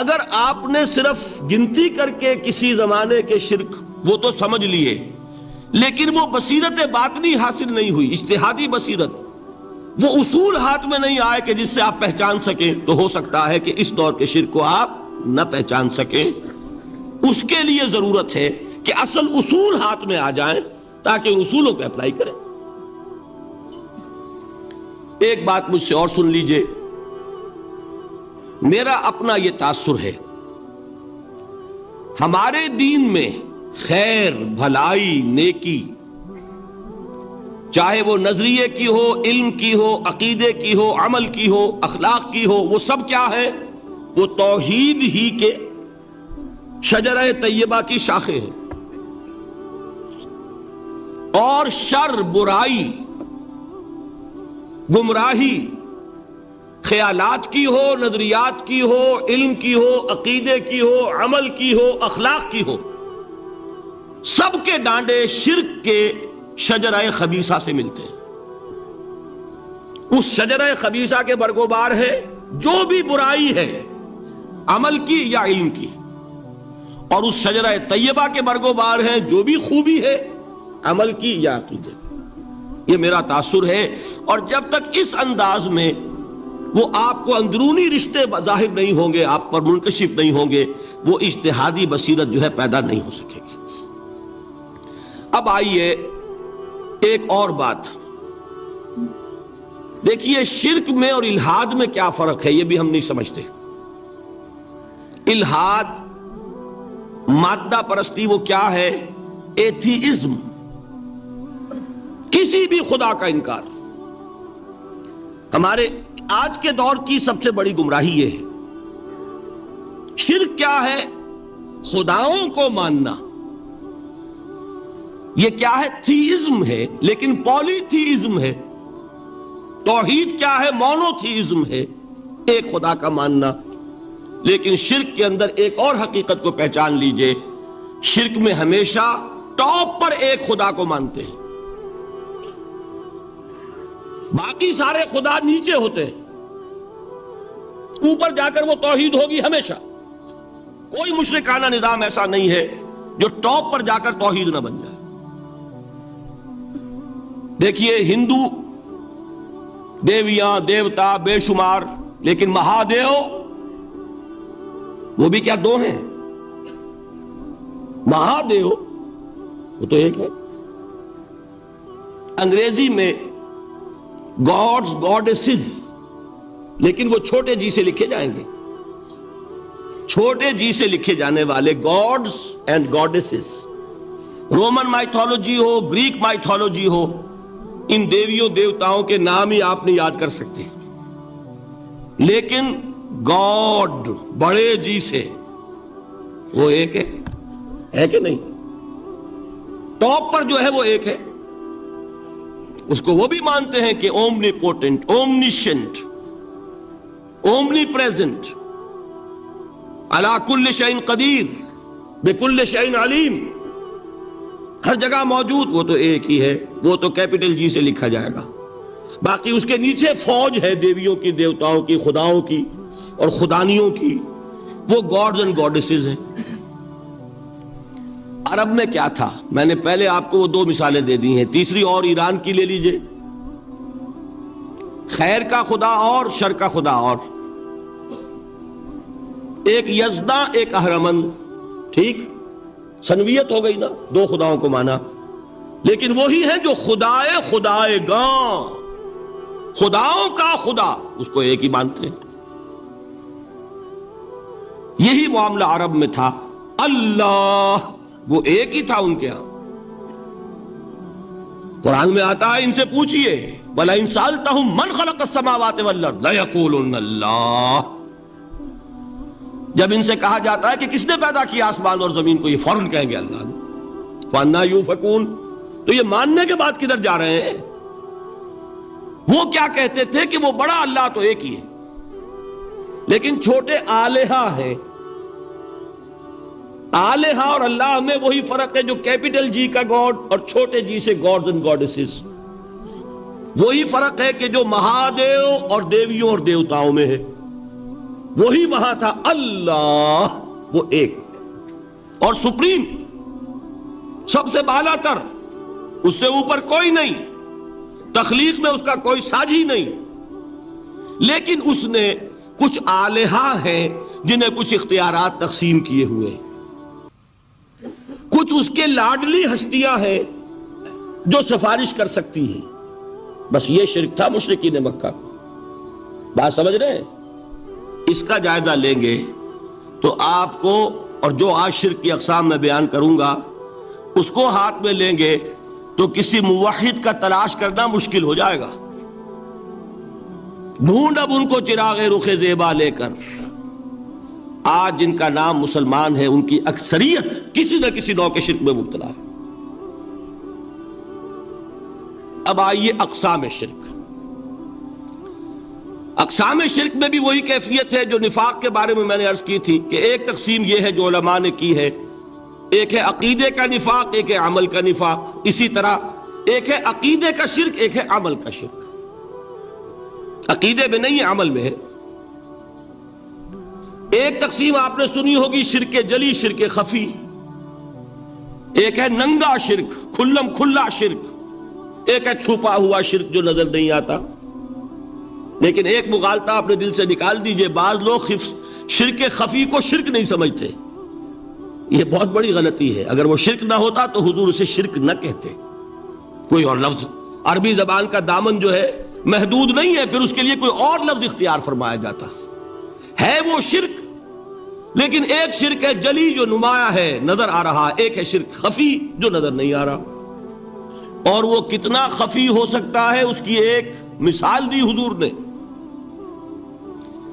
اگر آپ نے صرف گنتی کر کے کسی زمانے کے شرک وہ تو سمجھ لیے، لیکن وہ بصیرت باطنی حاصل نہیں ہوئی، اجتہادی بصیرت، وہ اصول ہاتھ میں نہیں آئے کہ جس سے آپ پہچان سکیں، تو ہو سکتا ہے کہ اس دور کے شرک کو آپ نہ پہچان سکیں. اس کے لیے ضرورت ہے کہ اصل اصول ہاتھ میں آ جائیں تاکہ ان اصولوں کو اپلائی کریں. ایک بات مجھ سے اور سن لیجئے، میرا اپنا یہ تاثر ہے، ہمارے دین میں خیر، بھلائی، نیکی، چاہے وہ نظریے کی ہو، علم کی ہو، عقیدے کی ہو، عمل کی ہو، اخلاق کی ہو، وہ سب کیا ہے؟ وہ توحید ہی کے شجرہ طیبہ کی شاخیں ہیں. اور شر، برائی، گمراہی، خیالات کی ہو، نظریات کی ہو، علم کی ہو، عقیدے کی ہو، عمل کی ہو، اخلاق کی ہو، سب کے ڈانڈے شرک کے شجرہ خبیثہ سے ملتے ہیں. اس شجرہ خبیثہ کے برگوبار ہے جو بھی برائی ہے، عمل کی یا علم کی، اور اس شجرہ طیبہ کے برگوبار ہے جو بھی خوبی ہے، عمل کی یا عقیدے کی. یہ میرا تاثر ہے، اور جب تک اس انداز میں وہ آپ کو اندرونی رشتے ظاہر نہیں ہوں گے، آپ پر منکشف نہیں ہوں گے، وہ اجتہادی بصیرت جو ہے پیدا نہیں ہو سکے گی. اب آئیے ایک اور بات دیکھیے، شرک میں اور الحاد میں کیا فرق ہے یہ بھی ہم نہیں سمجھتے. الحاد، مادہ پرستی، وہ کیا ہے؟ ایتھیزم، کسی بھی خدا کا انکار. ہمارے آج کے دور کی سب سے بڑی گمراہی یہ ہے. شرک کیا ہے؟ خداؤں کو ماننا. یہ کیا ہے؟ تھیزم ہے، لیکن پولی تھیزم ہے۔ توحید کیا ہے؟ مونو تھیزم ہے، ایک خدا کا ماننا۔ لیکن شرک کے اندر ایک اور حقیقت کو پہچان لیجئے، شرک میں ہمیشہ ٹاپ پر ایک خدا کو مانتے ہیں، باقی سارے خدا نیچے ہوتے ہیں، اوپر جا کر وہ توحید ہوگی ہمیشہ۔ کوئی مشرکانہ نظام ایسا نہیں ہے جو ٹاپ پر جا کر توحید نہ بن جائے۔ دیکھیے ہندو دیویاں دیوتا بے شمار، لیکن مہادیو وہ بھی کیا دو ہیں؟ مہادیو وہ تو ایک ہے۔ انگریزی میں گاڈز گاڈیسز، لیکن وہ چھوٹے جی سے لکھے جائیں گے، چھوٹے جی سے لکھے جانے والے gods and goddesses. Roman mythology ہو، گریک مائتھولوجی ہو، ان دیویوں دیوتاؤں کے نام ہی آپ نہیں یاد کر سکتے، لیکن گاڈ بڑے جی سے وہ ایک ہے کہ نہیں؟ ٹاپ پر جو ہے وہ ایک ہے، اس کو وہ بھی مانتے ہیں کہ اومنی پوٹنٹ، اومنیشنٹ، اومنی پریزنٹ، علی کل شیء قدیر، بکل شیء علیم، ہر جگہ موجود، وہ تو ایک ہی ہے، وہ تو کیپٹل جی سے لکھا جائے گا۔ باقی اس کے نیچے فوج ہے دیویوں کی، دیوتاؤں کی، خداؤں کی اور خدانیوں کی، وہ گاڈز اینڈ گاڈیسز ہیں۔ عرب میں کیا تھا؟ میں نے پہلے آپ کو وہ دو مثالیں دے دی ہیں، تیسری اور ایران کی لے لیجئے۔ خیر کا خدا اور شر کا خدا اور، ایک یزداں ایک اہرمن، ٹھیک، سنویت ہو گئی نا، دو خداؤں کو مانا، لیکن وہی ہے جو خدائے خدائے گاں، خداؤں کا خدا، اس کو ایک ہی مانتے ہیں۔ یہی معاملہ عرب میں تھا، اللہ وہ ایک ہی تھا ان کے ہاں۔ قرآن میں آتا ہے ان سے پوچھئے وَلَئِن سَأَلْتَهُم مَّنْ خَلَقَ السَّمَاوَاتِ وَالْأَرْضَ لَيَقُولُنَّ اللَّهُ، جب ان سے کہا جاتا ہے کہ کس نے پیدا کیا آسمان اور زمین کو، یہ فوراً کہیں گے اللہ نے۔ فَأَنَّىٰ يُؤْفَكُونَ، تو یہ ماننے کے بعد کدھر جا رہے ہیں؟ وہ کیا کہتے تھے کہ وہ بڑا اللہ تو ایک ہی ہے، لیکن چھوٹے آلہہ ہیں۔ آلہہ اور اللہ میں وہی فرق ہے جو کیپٹل جی کا گاڈ اور چھوٹے جی سے گاڈز اینڈ گاڈیسز، وہی فرق ہے کہ جو مہادیو اور دیویوں اور دیوتاؤں میں ہے، وہی وہاں تھا۔ اللہ وہ ایک اور سپریم، سب سے بالا تر، اس سے اوپر کوئی نہیں، تخلیق میں اس کا کوئی ساجی نہیں، لیکن اس نے کچھ آلہہ ہیں جنہیں کچھ اختیارات تقسیم کیے ہوئے، کچھ اس کے لاڈلی ہستیاں ہیں جو سفارش کر سکتی ہیں۔ بس یہ شرک تھا مشرکین مکہ کو۔ بات سمجھ رہے ہیں؟ اس کا جائزہ لیں گے تو آپ کو، اور جو آج شرک کی اقسام میں بیان کروں گا اس کو ہاتھ میں لیں گے تو کسی موحد کا تلاش کرنا مشکل ہو جائے گا۔ ڈھونڈ اب ان کو چراغ رخ زیبا لے کر، آج جن کا نام مسلمان ہے ان کی اکثریت کسی نہ کسی نوع کے شرک میں مبتلا ہے۔ اب آئیے اقسام شرک۔ اقسام شرک میں بھی وہی کیفیت ہے جو نفاق کے بارے میں نے عرض کی تھی کہ ایک تقسیم یہ ہے جو علماء نے کی ہے، ایک ہے عقیدے کا نفاق، ایک ہے عمل کا نفاق۔ اسی طرح ایک ہے عقیدے کا شرک، ایک ہے عمل کا شرک۔ عقیدے میں نہیں ہے، عمل میں ہے۔ ایک تقسیم آپ نے سنی ہوگی شرک جلی، شرک خفی۔ ایک ہے ننگا شرک، کھلم کھلا شرک۔ ایک ہے چھپا ہوا شرک جو نظر نہیں آتا۔ لیکن ایک مغالطہ اپنے دل سے نکال دیجئے، بعض لوگ شرک خفی کو شرک نہیں سمجھتے، یہ بہت بڑی غلطی ہے۔ اگر وہ شرک نہ ہوتا تو حضور اسے شرک نہ کہتے، کوئی اور لفظ، عربی زبان کا دامن جو ہے محدود نہیں ہے، پھر اس کے لیے کوئی اور لفظ اختیار فرمایا جاتا ہے وہ شرک۔ لیکن ایک شرک ہے جلی جو نمایاں ہے، نظر آ رہا، ایک ہے شرک خفی جو نظر نہیں آ رہا۔ اور وہ کتنا خفی ہو سکتا ہے اس کی ایک مثال دی حضور نے۔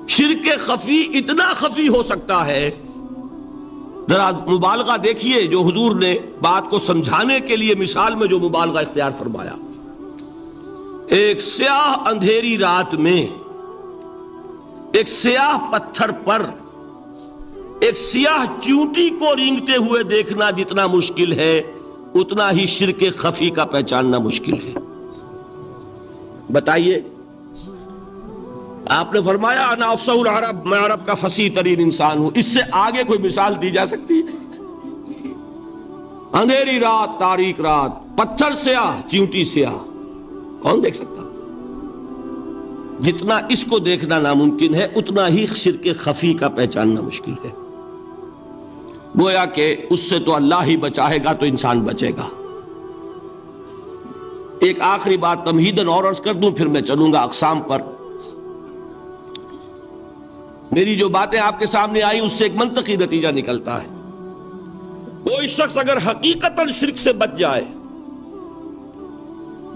شرک خفی اتنا خفی ہو سکتا ہے ذرا مبالغہ دیکھیے جو حضور نے بات کو سمجھانے کے لیے مثال میں جو مبالغہ اختیار فرمایا. ایک سیاہ اندھیری رات میں ایک سیاہ پتھر پر ایک سیاہ چیونٹی کو رینگتے ہوئے دیکھنا جتنا مشکل ہے اتنا ہی شرک خفی کا پہچاننا مشکل ہے. بتائیے، آپ نے فرمایا انا افصح العرب، میں عرب کا فصیح ترین انسان ہوں، اس سے آگے کوئی مثال دی جا سکتی ہے؟ اندھیری رات، تاریک رات، پتھر سیاہ، چیونٹی سیاہ، کون دیکھ سکتا؟ جتنا اس کو دیکھنا ناممکن ہے اتنا ہی شرک خفی کا پہچاننا مشکل ہے. گویا کہ اس سے تو اللہ ہی بچائے گا تو انسان بچے گا. ایک آخری بات تمہیداً اور عرض کر دوں، پھر میں چلوں گا اقسام پر. میری جو باتیں آپ کے سامنے آئی اس سے ایک منطقی نتیجہ نکلتا ہے. کوئی شخص اگر حقیقتاً شرک سے بچ جائے،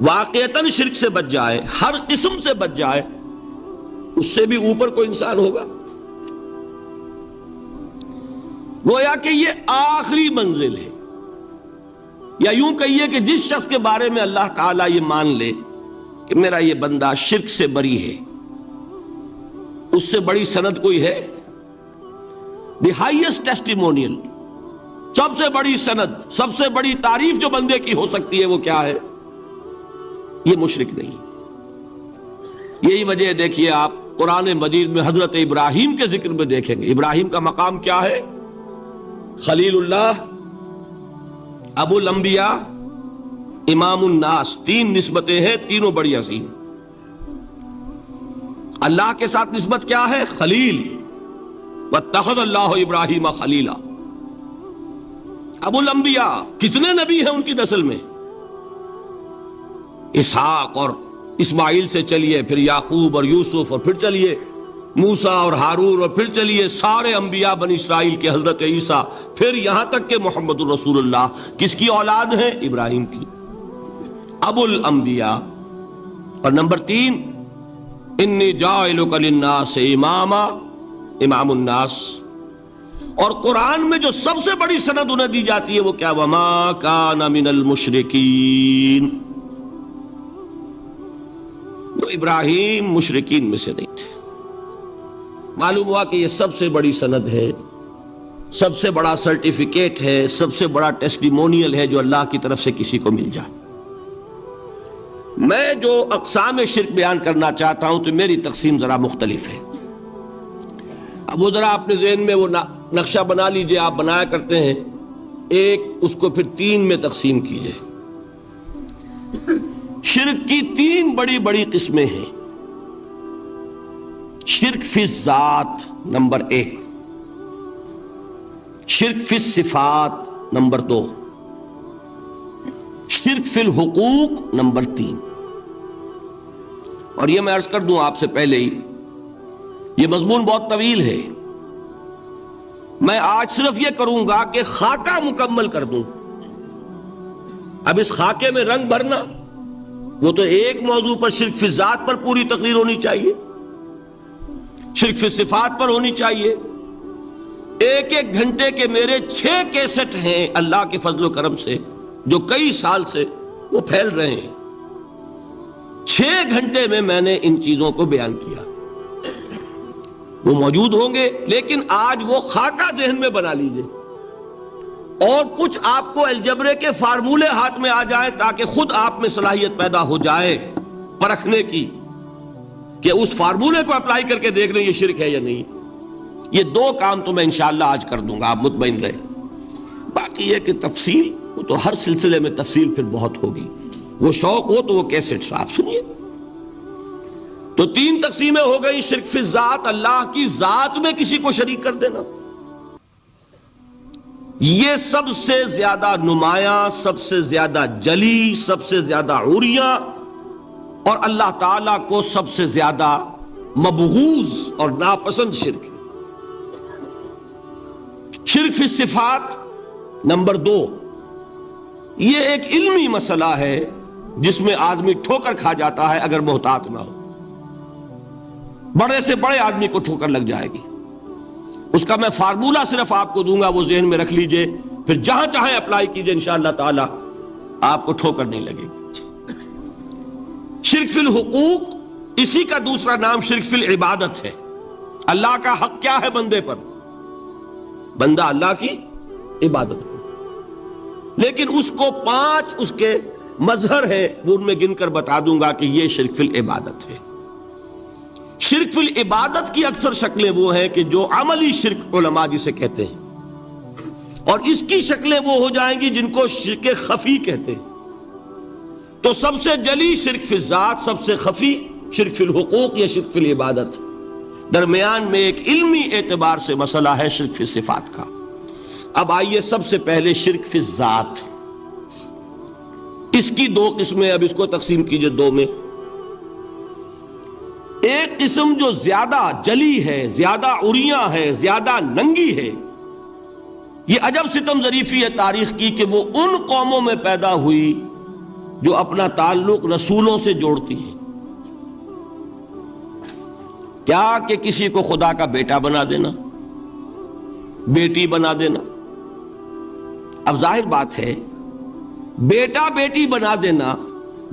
واقعتاً شرک سے بچ جائے، ہر قسم سے بچ جائے، اس سے بھی اوپر کوئی انسان ہوگا. گویا کہ یہ آخری منزل ہے. یا یوں کہیے کہ جس شخص کے بارے میں اللہ تعالیٰ یہ مان لے کہ میرا یہ بندہ شرک سے بری ہے، اس سے بڑی سند کوئی ہے؟ دی ہائیسٹ ٹیسٹیمونیل، سب سے بڑی سند، سب سے بڑی تعریف جو بندے کی ہو سکتی ہے وہ کیا ہے؟ یہ مشرک نہیں. یہی وجہ دیکھیے آپ قرآن مجید میں حضرت ابراہیم کے ذکر میں دیکھیں گے. ابراہیم کا مقام کیا ہے؟ خلیل اللہ، ابو الانبیاء، امام الناس. تین نسبتیں ہیں، تینوں بڑی عظیم. اللہ کے ساتھ نسبت کیا ہے؟ خلیل. واتخذ اللہ ابراہیم خلیلا. ابو الانبیاء، کتنے نبی ہیں ان کی نسل میں؟ اسحاق اور اسماعیل سے چلیے، پھر یعقوب اور یوسف، اور پھر چلیے موسیٰ اور ہارون، اور پھر چلیے سارے انبیاء بنی اسرائیل کے حضرت عیسیٰ، پھر یہاں تک کہ محمد الرسول اللہ کس کی اولاد ہے؟ ابراہیم کی. ابو الانبیاء. اور نمبر 3، انی جاعلک للناس اماما، امام الناس. اور قرآن میں جو سب سے بڑی سند انہیں دی جاتی ہے وہ کیا؟ وما کان من المشرکین. تو ابراہیم مشرکین میں سے نہیں تھے. معلوم ہوا کہ یہ سب سے بڑی سند ہے، سب سے بڑا سرٹیفکیٹ ہے، سب سے بڑا ٹیسٹیمونیل ہے جو اللہ کی طرف سے کسی کو مل جائے. میں جو اقسام شرک بیان کرنا چاہتا ہوں تو میری تقسیم ذرا مختلف ہے. اب وہ ذرا اپنے ذہن میں وہ نقشہ بنا لیجئے، آپ بنایا کرتے ہیں ایک، اس کو پھر 3 میں تقسیم کیجئے. شرک کی 3 بڑی بڑی قسمیں ہیں. شرک فی الذات نمبر 1، شرک فی الصفات نمبر 2، شرک فی الحقوق نمبر 3. اور یہ میں عرض کر دوں آپ سے پہلے ہی، یہ مضمون بہت طویل ہے. میں آج صرف یہ کروں گا کہ خاکہ مکمل کر دوں. اب اس خاکے میں رنگ بھرنا وہ تو ایک موضوع پر شرک فی الذات پر پوری تقریر ہونی چاہیے، شرک فی الصفات پر ہونی چاہیے. ایک ایک گھنٹے کے میرے 6 کیسٹ ہیں اللہ کے فضل و کرم سے، جو کئی سال سے وہ پھیل رہے ہیں. 6 گھنٹے میں میں نے ان چیزوں کو بیان کیا. وہ موجود ہوں گے، لیکن آج وہ خاکہ ذہن میں بنا لیجئے، اور کچھ آپ کو الجبرے کے فارمولے ہاتھ میں آ جائیں تاکہ خود آپ میں صلاحیت پیدا ہو جائے پرکھنے کی کہ اس فارمولے کو اپلائی کر کے دیکھ لیں یہ شرک ہے یا نہیں. یہ 2 کام تو میں انشاءاللہ آج کر دوں گا، آپ مطمئن رہیں. باقی یہ کہ تفصیل وہ تو ہر سلسلے میں تفصیل پھر بہت ہوگی. وہ شوق ہو تو وہ کیسٹس آپ سنیے. تو 3 تقسیمیں ہو گئی. شرک فی الذات، اللہ کی ذات میں کسی کو شریک کر دینا، یہ سب سے زیادہ نمایاں، سب سے زیادہ جلی، سب سے زیادہ عریاں، اور اللہ تعالیٰ کو سب سے زیادہ مبغوض اور ناپسند شرک. شرک فی الصفات نمبر 2، یہ ایک علمی مسئلہ ہے جس میں آدمی ٹھوکر کھا جاتا ہے اگر محتاط نہ ہو. بڑے سے بڑے آدمی کو ٹھوکر لگ جائے گی. اس کا میں فارمولہ صرف آپ کو دوں گا، وہ ذہن میں رکھ لیجئے، پھر جہاں چاہیں اپلائی کیجئے، انشاءاللہ تعالی آپ کو ٹھوکر نہیں لگے گی۔ شرک فی الحقوق، اسی کا دوسرا نام شرک فی العبادت ہے۔ اللہ کا حق کیا ہے بندے پر؟ بندہ اللہ کی عبادت کرے، لیکن اس کو 5 اس کے مظہر ہیں، وہ ان میں گن کر بتا دوں گا کہ یہ شرک فی العبادت ہے۔ شرک فی العبادت کی اکثر شکلیں وہ ہیں کہ جو عملی شرک علماء جسے کہتے ہیں، اور اس کی شکلیں وہ ہو جائیں گی جن کو شرک خفی کہتے ہیں۔ تو سب سے جلی شرک فی الذات، سب سے خفی شرک فی الحقوق یا شرک فی العبادت، درمیان میں ایک علمی اعتبار سے مسئلہ ہے شرک فی صفات کا۔ اب آئیے سب سے پہلے شرک فی الذات، اس کی 2 قسمیں، اب اس کو تقسیم کیجئے 2 میں۔ ایک قسم جو زیادہ جلی ہے، زیادہ عریاں ہے، زیادہ ننگی ہے، یہ عجب ستم ظریفی ہے تاریخ کی کہ وہ ان قوموں میں پیدا ہوئی جو اپنا تعلق رسولوں سے جوڑتی ہیں۔ کیا کہ کسی کو خدا کا بیٹا بنا دینا، بیٹی بنا دینا۔ اب ظاہر بات ہے، بیٹا بیٹی بنا دینا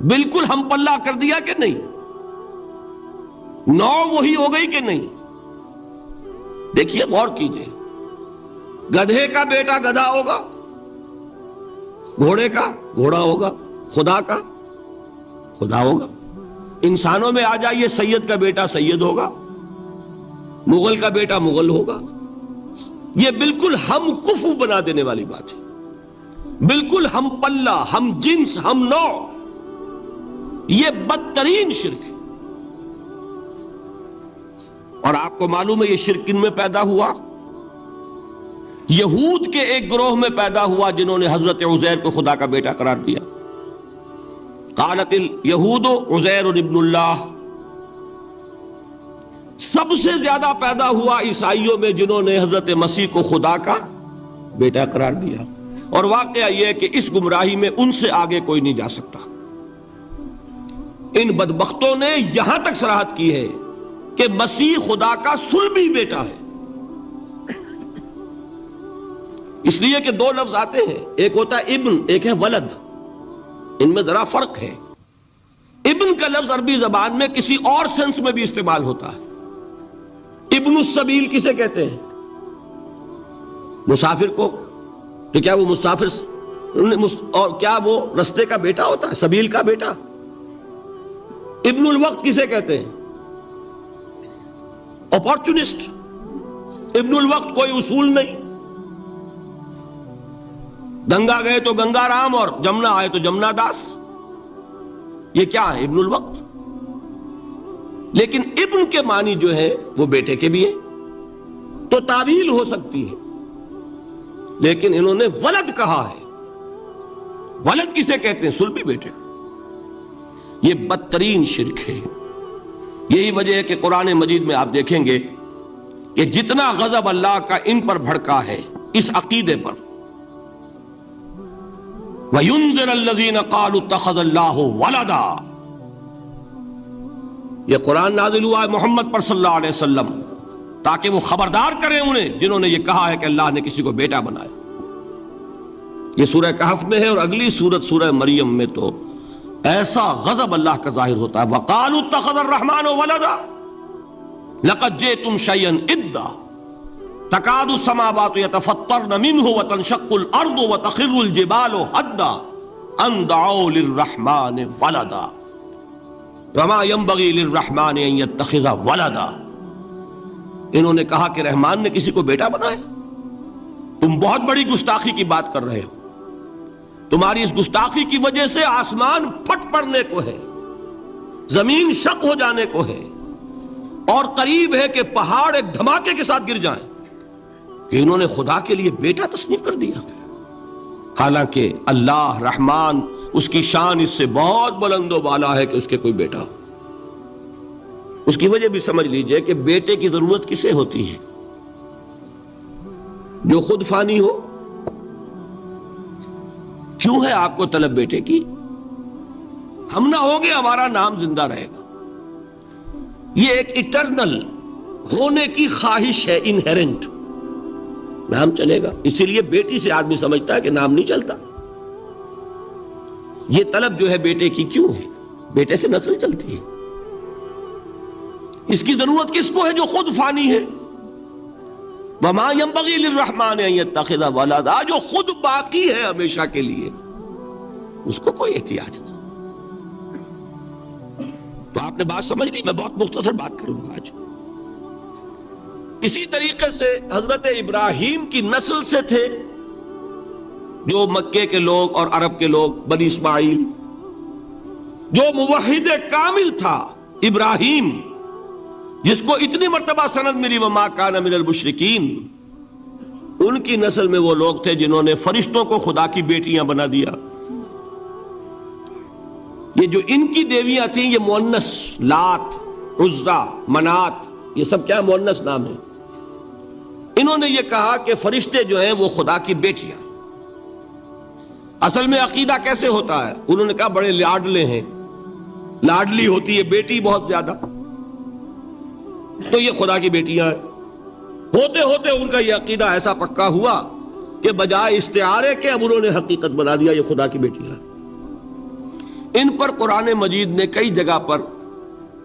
بالکل ہم پلہ کر دیا کہ نہیں؟ نو وہی ہو گئی کہ نہیں؟ دیکھیے غور کیجئے، گدھے کا بیٹا گدھا ہوگا، گھوڑے کا گھوڑا ہوگا، خدا کا خدا ہوگا۔ انسانوں میں آ جائیے، سید کا بیٹا سید ہوگا، مغل کا بیٹا مغل ہوگا۔ یہ بالکل ہم کفو بنا دینے والی بات ہے، بالکل ہم پلہ، ہم جنس، ہم نوع۔ یہ بدترین شرک ہے، اور آپ کو معلوم ہے یہ شرک کن میں پیدا ہوا؟ یہود کے ایک گروہ میں پیدا ہوا جنہوں نے حضرت عزیر کو خدا کا بیٹا قرار دیا۔ قالت الیہود عزیر ابن اللہ۔ سب سے زیادہ پیدا ہوا عیسائیوں میں جنہوں نے حضرت مسیح کو خدا کا بیٹا قرار دیا، اور واقعہ یہ ہے کہ اس گمراہی میں ان سے آگے کوئی نہیں جا سکتا۔ ان بدبختوں نے یہاں تک صراحت کی ہے کہ مسیح خدا کا صلبی بیٹا ہے۔ اس لیے کہ 2 لفظ آتے ہیں، ایک ہوتا ہے ابن، ایک ہے ولد، ان میں ذرا فرق ہے۔ ابن کا لفظ عربی زبان میں کسی اور سینس میں بھی استعمال ہوتا ہے۔ ابن السبیل کسے کہتے ہیں؟ مسافر کو۔ تو کیا وہ مسافر اور کیا وہ رستے کا بیٹا ہوتا ہے، سبیل کا بیٹا؟ ابن الوقت کسے کہتے ہیں؟ اپارچونسٹ۔ ابن الوقت کوئی اصول نہیں، گنگا گئے تو گنگا رام اور جمنا آئے تو جمنا داس۔ یہ کیا ہے؟ ابن الوقت۔ لیکن ابن کے معنی جو ہے وہ بیٹے کے بھی ہے، تو تعویل ہو سکتی ہے، لیکن انہوں نے ولد کہا ہے۔ ولد کسے کہتے ہیں؟ صلبی بیٹے۔ یہ بدترین شرک ہے۔ یہی وجہ ہے کہ قرآن مجید میں آپ دیکھیں گے کہ جتنا غضب اللہ کا ان پر بھڑکا ہے اس عقیدے پر، وَيُنذِرَ الَّذِينَ قَالُوا اتَّخَذَ اللَّهُ وَلَدًا، یہ قرآن نازل ہوا ہے محمد پر صلی اللہ علیہ وسلم تاکہ وہ خبردار کریں انہیں جنہوں نے یہ کہا ہے کہ اللہ نے کسی کو بیٹا بنایا۔ یہ سورہ کہف میں ہے، اور اگلی سورت سورہ مریم میں تو ایسا غضب اللہ کا ظاہر ہوتا ہے۔ وَقَالُوا اتَّخَذَ الرَّحْمَنُ وَلَدًا لَقَدْ جِئْتُمْ شَيْئًا إِدًّا تَكَادُ السَّمَاوَاتُ يَتَفَطَّرْنَ مِنْهُ وَتَنشَقُّ الْأَرْضُ وَتَخِرُّ الْجِبَالُ هَدًّا أَن دَعَوْا لِلرَّحْمَنِ وَلَدًا وَمَا يَنبَغِي لِلرَّحْمَنِ أَن يَتَّخِذَ وَلَدًا۔ انہوں نے کہا کہ رحمان نے کسی کو بیٹا بنایا۔ تم بہت بڑی گستاخی کی بات کر رہے ہو، تمہاری اس گستاخی کی وجہ سے آسمان پھٹ پڑنے کو ہے، زمین شق ہو جانے کو ہے، اور قریب ہے کہ پہاڑ ایک دھماکے کے ساتھ گر جائیں، کہ انہوں نے خدا کے لیے بیٹا تصنیف کر دیا۔ حالانکہ اللہ رحمان، اس کی شان اس سے بہت بلند و بالا ہے کہ اس کے کوئی بیٹا ہو۔ اس کی وجہ بھی سمجھ لیجئے کہ بیٹے کی ضرورت کسے ہوتی ہے؟ جو خود فانی ہو۔ کیوں ہے آپ کو طلب بیٹے کی؟ ہم نہ ہوگے ہمارا نام زندہ رہے گا۔ یہ ایک ایٹرنل ہونے کی خواہش ہے، انہیرنٹ۔ نام چلے گا. اسی لیے بیٹی سے آدمی سمجھتا ہے کہ نام نہیں چلتا. یہ طلب جو ہے بیٹے کی کیوں ہے؟ بیٹے سے نسل چلتی ہے. اس کی ضرورت کس کو ہے؟ جو خود فانی ہے. وَمَا يَنبَغِي لِلرَّحْمَٰنِ أَن يَتَّخِذَ وَلَدًا، جو خود باقی ہے ہمیشہ کے لیے، اس کو کوئی احتیاج نہیں. تو آپ نے بات سمجھ لی. میں بہت مختصر بات کروں گا آج. اسی طریقے سے حضرت ابراہیم کی نسل سے تھے جو مکے کے لوگ اور عرب کے لوگ، بنی اسماعیل. جو موحد کامل تھا ابراہیم، جس کو اتنی مرتبہ سند ملی وما کان من المشرکین، ان کی نسل میں وہ لوگ تھے جنہوں نے فرشتوں کو خدا کی بیٹیاں بنا دیا. یہ جو ان کی دیویاں تھیں یہ مؤنث، لات، عزا، منات، یہ سب کیا مؤنث نام ہے. انہوں نے یہ کہا کہ فرشتے جو ہیں وہ خدا کی بیٹیاں. اصل میں عقیدہ کیسے ہوتا ہے؟ انہوں نے کہا بڑے لاڈلے ہیں، لاڈلی ہوتی ہے بیٹی بہت زیادہ، تو یہ خدا کی بیٹیاں ہیں. ہوتے ہوتے ان کا یہ عقیدہ ایسا پکا ہوا کہ بجائے استعارے کے اب انہوں نے حقیقت بنا دیا یہ خدا کی بیٹیاں ہیں. ان پر قرآن مجید نے کئی جگہ پر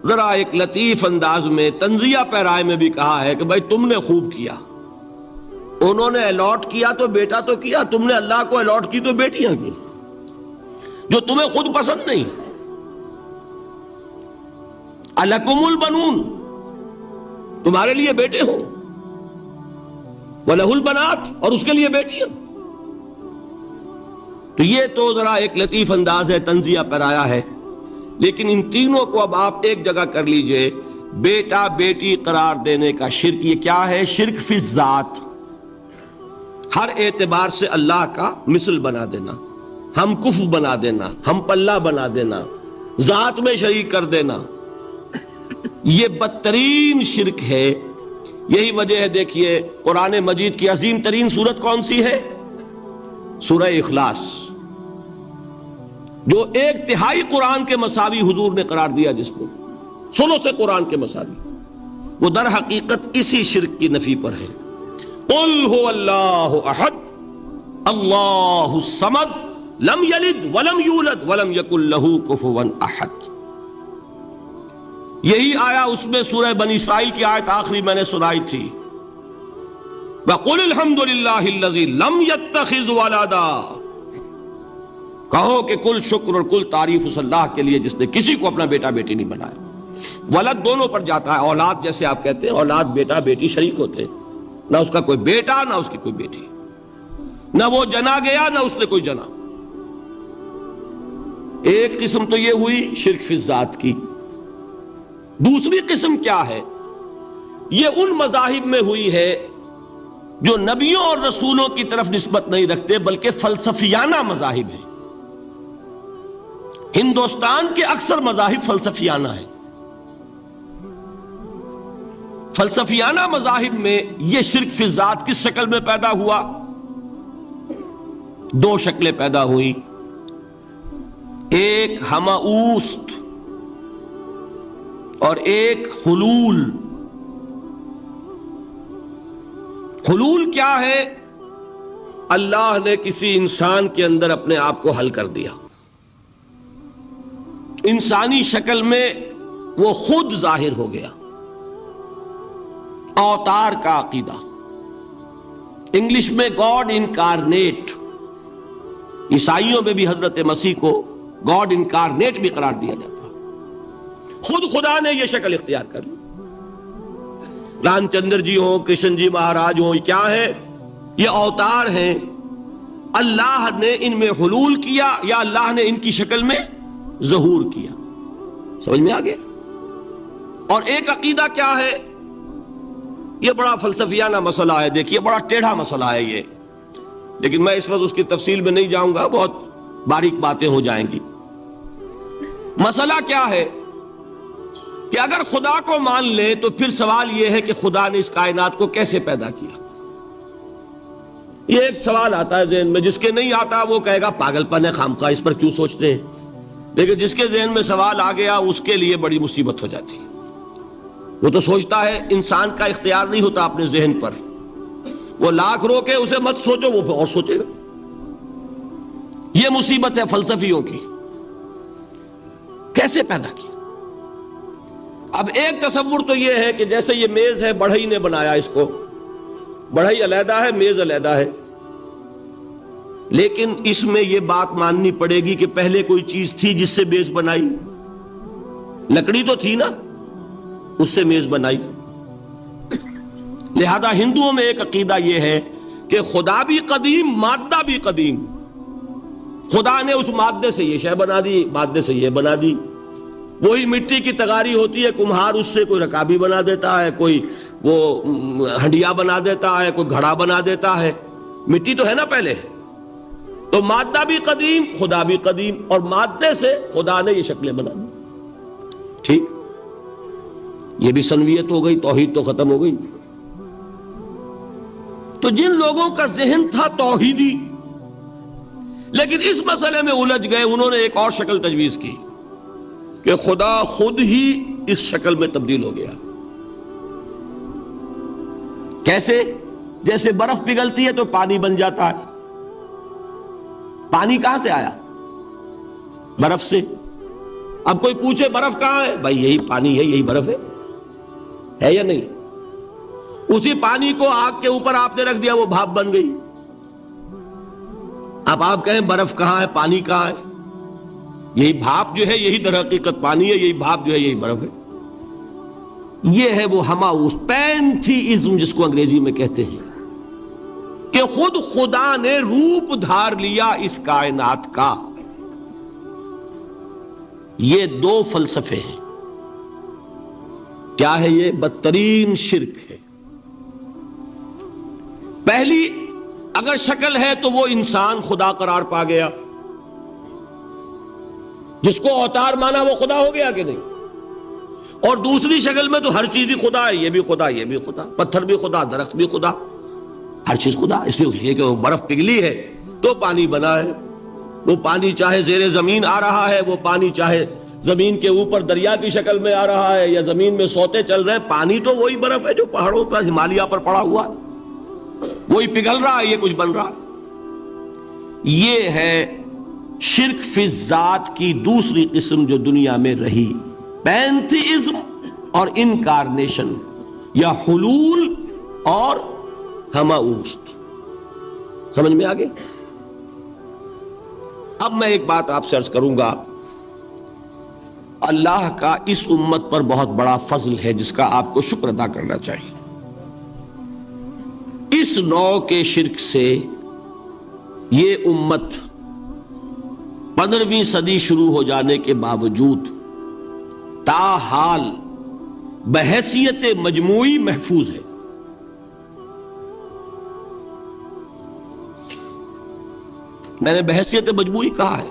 ذرا ایک لطیف انداز میں تنزیہ پیرائے میں بھی کہا ہے کہ بھائی تم نے خوب کیا. انہوں نے الاٹ کیا تو بیٹا تو کیا، تم نے اللہ کو الاٹ کی تو بیٹیاں کی جو تمہیں خود پسند نہیں. الکم البنون، تمہارے لیے بیٹے ہوں، وَلَهُ الْبَنَاتُ، اور اس کے لیے بیٹیاں. تو یہ تو ذرا ایک لطیف انداز ہے، تنزیہ پیرایا ہے. لیکن ان تینوں کو اب آپ ایک جگہ کر لیجئے. بیٹا بیٹی قرار دینے کا شرک، یہ کیا ہے؟ شرک فی الذات، ہر اعتبار سے اللہ کا مثل بنا دینا، ہم کف بنا دینا، ہم پلہ بنا دینا، ذات میں شریک کر دینا. یہ بدترین شرک ہے. یہی وجہ ہے دیکھیے قرآن مجید کی عظیم ترین سورت کون سی ہے؟ سورہ اخلاص، جو ایک تہائی قرآن کے مساوی حضور نے قرار دیا، جس کو سنو سے قرآن کے مساوی، وہ در حقیقت اسی شرک کی نفی پر ہے. قل هو اللہ احد اللہ الصمد لم یلد ولم یولد ولم یکن لہ کفوا احد. یہی آیا اس میں سورہ بنی اسرائیل کی آیت آخری میں نے سنائی تھی. وَقُلِ الْحَمْدُ لِلَّهِ الَّذِي لَمْ يَتَّخِذْ وَلَدًا، کہو کہ کل شکر اور کل تعریف اس اللہ کے لیے جس نے کسی کو اپنا بیٹا بیٹی نہیں بنایا. ولد دونوں پر جاتا ہے، اولاد جیسے آپ کہتے ہیں، اولاد بیٹا بیٹی شریک ہوتے ہیں، نہ اس کا کوئی بیٹا نہ اس کی کوئی بیٹی، نہ وہ جنا گیا نہ اس نے کوئی جنا. ایک قسم تو یہ ہوئی شرک فی الذات کی. دوسری قسم کیا ہے؟ یہ ان مذاہب میں ہوئی ہے جو نبیوں اور رسولوں کی طرف نسبت نہیں رکھتے بلکہ فلسفیانہ مذاہب ہیں. ہندوستان کے اکثر مذاہب فلسفیانہ ہیں. فلسفیانہ مذاہب میں یہ شرک فی الذات کس شکل میں پیدا ہوا؟ دو شکلیں پیدا ہوئی. ایک ہماؤست اور ایک حلول. حلول کیا ہے؟ اللہ نے کسی انسان کے اندر اپنے آپ کو حل کر دیا، انسانی شکل میں وہ خود ظاہر ہو گیا. اوتار کا عقیدہ، انگلش میں گاڈ انکارنیٹ. عیسائیوں میں بھی حضرت مسیح کو گاڈ انکارنیٹ بھی قرار دیا جاتا. خود خدا نے یہ شکل اختیار کر لی. رام چندر جی ہوں، کرشن جی مہاراج ہوں، کیا ہے؟ یہ اوتار ہیں. اللہ نے ان میں حلول کیا یا اللہ نے ان کی شکل میں ظہور کیا. سمجھ میں آ گیا؟ اور ایک عقیدہ کیا ہے؟ یہ بڑا فلسفیانہ مسئلہ ہے، دیکھیے بڑا ٹیڑھا مسئلہ ہے یہ، لیکن میں اس وقت اس کی تفصیل میں نہیں جاؤں گا، بہت باریک باتیں ہو جائیں گی. مسئلہ کیا ہے کہ اگر خدا کو مان لیں تو پھر سوال یہ ہے کہ خدا نے اس کائنات کو کیسے پیدا کیا. یہ ایک سوال آتا ہے ذہن میں، جس کے نہیں آتا وہ کہے گا پاگل پن ہے، خامخواہ اس پر کیوں سوچتے ہیں. لیکن جس کے ذہن میں سوال آ گیا اس کے لیے بڑی مصیبت ہو جاتی ہے. وہ تو سوچتا ہے، انسان کا اختیار نہیں ہوتا اپنے ذہن پر، وہ لاکھ روکے اسے مت سوچو، وہ اور سوچے گا. یہ مصیبت ہے فلسفیوں کی. کیسے پیدا کیا؟ اب ایک تصور تو یہ ہے کہ جیسے یہ میز ہے، بڑھئی نے بنایا اس کو، بڑھئی علیحدہ ہے، میز علیحدہ ہے، لیکن اس میں یہ بات ماننی پڑے گی کہ پہلے کوئی چیز تھی جس سے میز بنائی. لکڑی تو تھی نا، اس سے میز بنائی. لہذا ہندوؤں میں ایک عقیدہ یہ ہے کہ خدا بھی قدیم، مادہ بھی قدیم. خدا نے اس مادے سے یہ شے بنا دی، مادے سے یہ بنا دی. وہی مٹی کی تغاری ہوتی ہے، کمہار اس سے کوئی رکابی بنا دیتا ہے، کوئی وہ ہنڈیا بنا دیتا ہے، کوئی گھڑا بنا دیتا ہے. مٹی تو ہے نا پہلے. تو مادہ بھی قدیم، خدا بھی قدیم، اور مادے سے خدا نے یہ شکلیں بنا دی. ٹھیک، یہ بھی سنویت ہو گئی، توحید تو ختم ہو گئی. تو جن لوگوں کا ذہن تھا توحیدی لیکن اس مسئلے میں الجھ گئے، انہوں نے ایک اور شکل تجویز کی کہ خدا خود ہی اس شکل میں تبدیل ہو گیا. کیسے؟ جیسے برف پگھلتی ہے تو پانی بن جاتا ہے. پانی کہاں سے آیا؟ برف سے. اب کوئی پوچھے برف کہاں ہے؟ بھائی یہی پانی ہے، یہی برف ہے یا نہیں؟ اسی پانی کو آگ کے اوپر آپ نے رکھ دیا، وہ بھاپ بن گئی. اب آپ کہیں برف کہاں ہے، پانی کہاں ہے؟ یہی بھاپ جو ہے یہی در حقیقت پانی ہے، یہی بھاپ جو ہے یہی برف ہے. یہ ہے وہ ہماؤس پینتھیزم جس کو انگریزی میں کہتے ہیں، کہ خود خدا نے روپ دھار لیا اس کائنات کا. یہ دو فلسفے ہیں. کیا ہے یہ؟ بدترین شرک ہے. پہلی اگر شکل ہے تو وہ انسان خدا قرار پا گیا، جس کو اوتار مانا وہ خدا ہو گیا کہ نہیں؟ اور دوسری شکل میں تو ہر چیز ہی خدا ہے، یہ بھی خدا، یہ بھی خدا، پتھر بھی خدا، درخت بھی خدا، ہر چیز خدا. اس لیے کہ وہ برف پگھلی ہے تو پانی بنا ہے. وہ پانی چاہے زیر زمین آ رہا ہے، وہ پانی چاہے زمین کے اوپر دریا کی شکل میں آ رہا ہے یا زمین میں سوتے چل رہے ہیں، پانی تو وہی برف ہے جو پہاڑوں پر ہمالیہ پر پڑا ہوا ہے، وہی پگھل رہا ہے، یہ کچھ بن رہا ہے. یہ ہے شرک فی الذات کی دوسری قسم جو دنیا میں رہی، پینتھیزم اور انکارنیشن، یا حلول اور ہماؤست. سمجھ میں آگے؟ اب میں ایک بات آپ سے عرض کروں گا. اللہ کا اس امت پر بہت بڑا فضل ہے جس کا آپ کو شکر ادا کرنا چاہیے. اس نوع کے شرک سے یہ امت 15ویں صدی شروع ہو جانے کے باوجود تاحال بحیثیت مجموعی محفوظ ہے. میں نے بحیثیت مجموعی کہا ہے.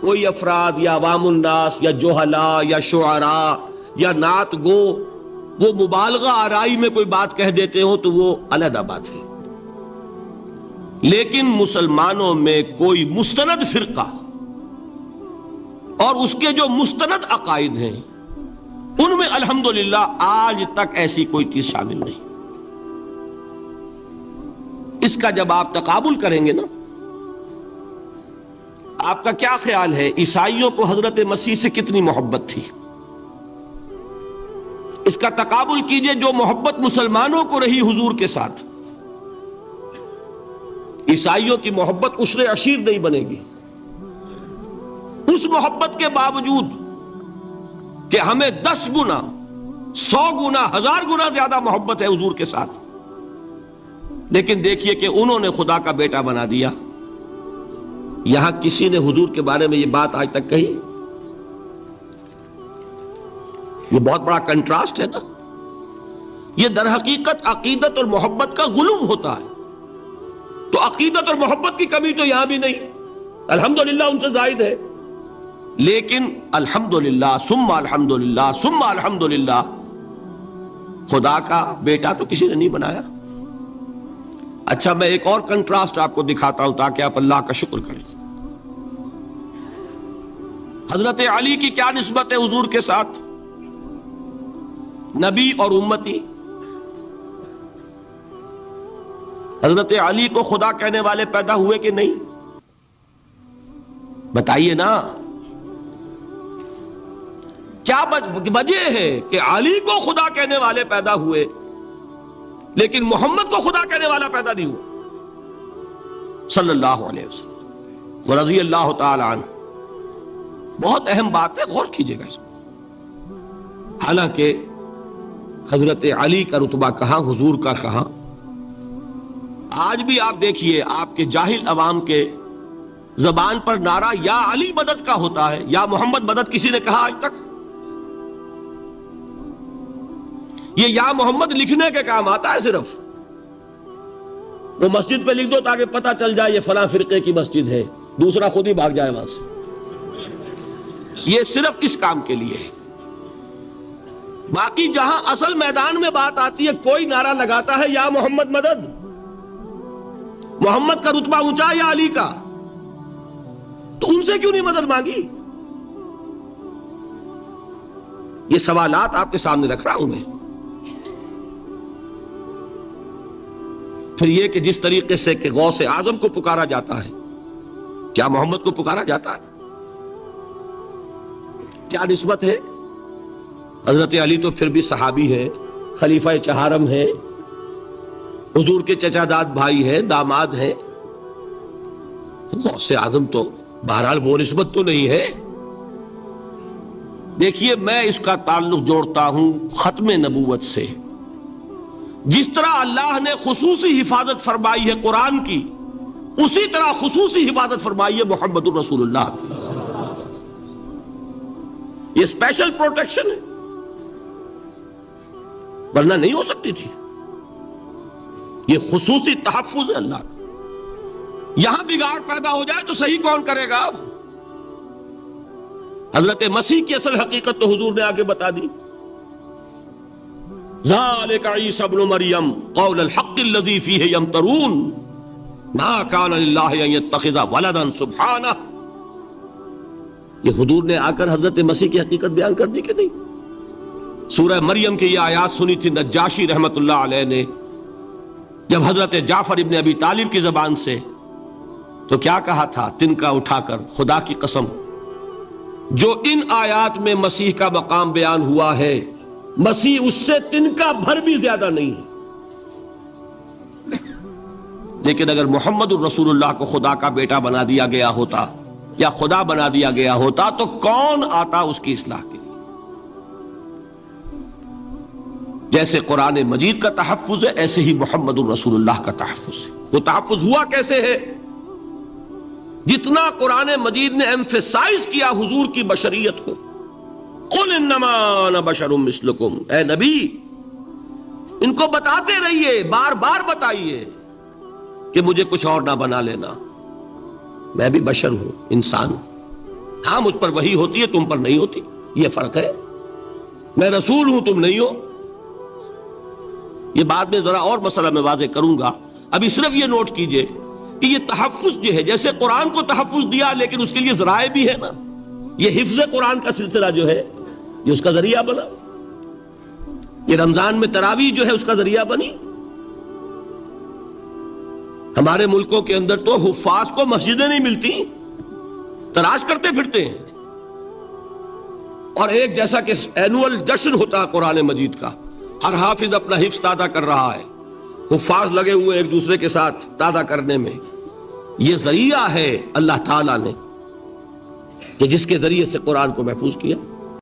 کوئی افراد یا عوام الناس یا جوہلا یا شعراء یا نعت گو وہ مبالغہ آرائی میں کوئی بات کہہ دیتے ہو تو وہ علیحدہ بات ہے. لیکن مسلمانوں میں کوئی مستند فرقہ اور اس کے جو مستند عقائد ہیں ان میں الحمدللہ آج تک ایسی کوئی چیز شامل نہیں. اس کا جب آپ تقابل کریں گے نا، آپ کا کیا خیال ہے عیسائیوں کو حضرت مسیح سے کتنی محبت تھی؟ اس کا تقابل کیجئے جو محبت مسلمانوں کو رہی حضور کے ساتھ. عیسائیوں کی محبت عشر عشیر نہیں بنے گی. اس محبت کے باوجود کہ ہمیں 10 گنا 100 گنا 1000 گنا زیادہ محبت ہے حضور کے ساتھ، لیکن دیکھیے کہ انہوں نے خدا کا بیٹا بنا دیا. یہاں کسی نے حضور کے بارے میں یہ بات آج تک کہی؟ یہ بہت بڑا کنٹراسٹ ہے نا. یہ در حقیقت عقیدت اور محبت کا غلو ہوتا ہے. تو عقیدت اور محبت کی کمی تو یہاں بھی نہیں، الحمدللہ ان سے زائد ہے. لیکن الحمدللہ ثم الحمدللہ ثم الحمدللہ خدا کا بیٹا تو کسی نے نہیں بنایا. اچھا میں ایک اور کنٹراسٹ آپ کو دکھاتا ہوں تاکہ آپ اللہ کا شکر کریں. حضرت علی کی کیا نسبت ہے حضور کے ساتھ؟ نبی اور امتی. حضرت علی کو خدا کہنے والے پیدا ہوئے کہ نہیں؟ بتائیے نا، کیا وجہ ہے کہ علی کو خدا کہنے والے پیدا ہوئے لیکن محمد کو خدا کہنے والا پیدا نہیں ہوا صلی اللہ علیہ وسلم ورضی اللہ تعالی عنہ؟ بہت اہم بات ہے، غور کیجئے گا اس میں۔ حالانکہ حضرت علی کا رتبہ کہاں، حضور کا کہاں؟ آج بھی آپ دیکھیے آپ کے جاہل عوام کے زبان پر نعرہ یا علی مدد کا ہوتا ہے، یا محمد مدد کسی نے کہا آج تک؟ یہ یا محمد لکھنے کے کام آتا ہے صرف، وہ مسجد پہ لکھ دو تاکہ پتہ چل جائے یہ فلاں فرقے کی مسجد ہے، دوسرا خود ہی بھاگ جائے وہاں سے۔ یہ صرف اس کام کے لیے ہے۔ باقی جہاں اصل میدان میں بات آتی ہے، کوئی نعرہ لگاتا ہے یا محمد مدد، محمد کا رتبہ اونچا یا علی کا، تو ان سے کیوں نہیں مدد مانگی؟ یہ سوالات آپ کے سامنے رکھ رہا ہوں میں۔ پھر یہ کہ جس طریقے سے کہ غوث اعظم کو پکارا جاتا ہے، کیا محمد کو پکارا جاتا ہے؟ کیا نسبت ہے؟ حضرت علی تو پھر بھی صحابی ہے، خلیفہ چہارم ہے، حضور کے چچا داد بھائی ہے، داماد ہے۔ غوث اعظم تو بہرحال وہ نسبت تو نہیں ہے۔ دیکھیے میں اس کا تعلق جوڑتا ہوں ختم نبوت سے۔ جس طرح اللہ نے خصوصی حفاظت فرمائی ہے قرآن کی، اسی طرح خصوصی حفاظت فرمائی ہے محمد الرسول اللہ۔ یہ اسپیشل پروٹیکشن ہے، ورنہ نہیں ہو سکتی تھی۔ یہ خصوصی تحفظ ہے اللہ کا۔ یہاں بگاڑ پیدا ہو جائے تو صحیح کون کرے گا؟ اب حضرت مسیح کی اصل حقیقت تو حضور نے آگے بتا دی۔ ذالک عیسی ابن مریم قول الحق الذی فیہ یمترون ما کان للہ ان یتخذ ولدا سبحانہ۔ یہ حضور نے آ کر حضرت مسیح کی حقیقت بیان کر دی کہ نہیں؟ سورہ مریم کی یہ آیات سنی تھی نجاشی رحمت اللہ علیہ نے جب حضرت جعفر ابن ابی طالب کی زبان سے، تو کیا کہا تھا تنکا اٹھا کر، خدا کی قسم جو ان آیات میں مسیح کا مقام بیان ہوا ہے، مسیح اس سے تنکا بھر بھی زیادہ نہیں ہے۔ لیکن اگر محمد الرسول اللہ کو خدا کا بیٹا بنا دیا گیا ہوتا یا خدا بنا دیا گیا ہوتا تو کون آتا اس کی اصلاح کے لیے؟ جیسے قرآن مجید کا تحفظ ہے، ایسے ہی محمد الرسول اللہ کا تحفظ ہے۔ وہ تحفظ ہوا کیسے ہے؟ جتنا قرآن مجید نے ایمفیسائز کیا حضور کی بشریت کو، قل انما انا بشر مثلکم، اے نبی ان کو بتاتے رہیے، بار بار بتائیے کہ مجھے کچھ اور نہ بنا لینا، میں بھی بشر ہوں، انسان ہوں۔ ہاں مجھ پر وحی ہوتی ہے، تم پر نہیں ہوتی، یہ فرق ہے۔ میں رسول ہوں، تم نہیں ہو۔ یہ بعد میں ذرا اور مسئلہ میں واضح کروں گا، ابھی صرف یہ نوٹ کیجئے کہ یہ تحفظ جو ہے، جیسے قرآن کو تحفظ دیا لیکن اس کے لیے ذرائع بھی ہے نا۔ یہ حفظ قرآن کا سلسلہ جو ہے یہ اس کا ذریعہ بنا، یہ رمضان میں تراویح جو ہے اس کا ذریعہ بنی۔ ہمارے ملکوں کے اندر تو حفاظ کو مسجدیں نہیں ملتی، تلاش کرتے پھرتے ہیں، اور ایک جیسا کہ اینول جشن ہوتا ہے قرآن مجید کا، ہر حافظ اپنا حفظ تازہ کر رہا ہے، حفاظ لگے ہوئے ایک دوسرے کے ساتھ تازہ کرنے میں۔ یہ ذریعہ ہے اللہ تعالیٰ نے کہ جس کے ذریعے سے قرآن کو محفوظ کیا۔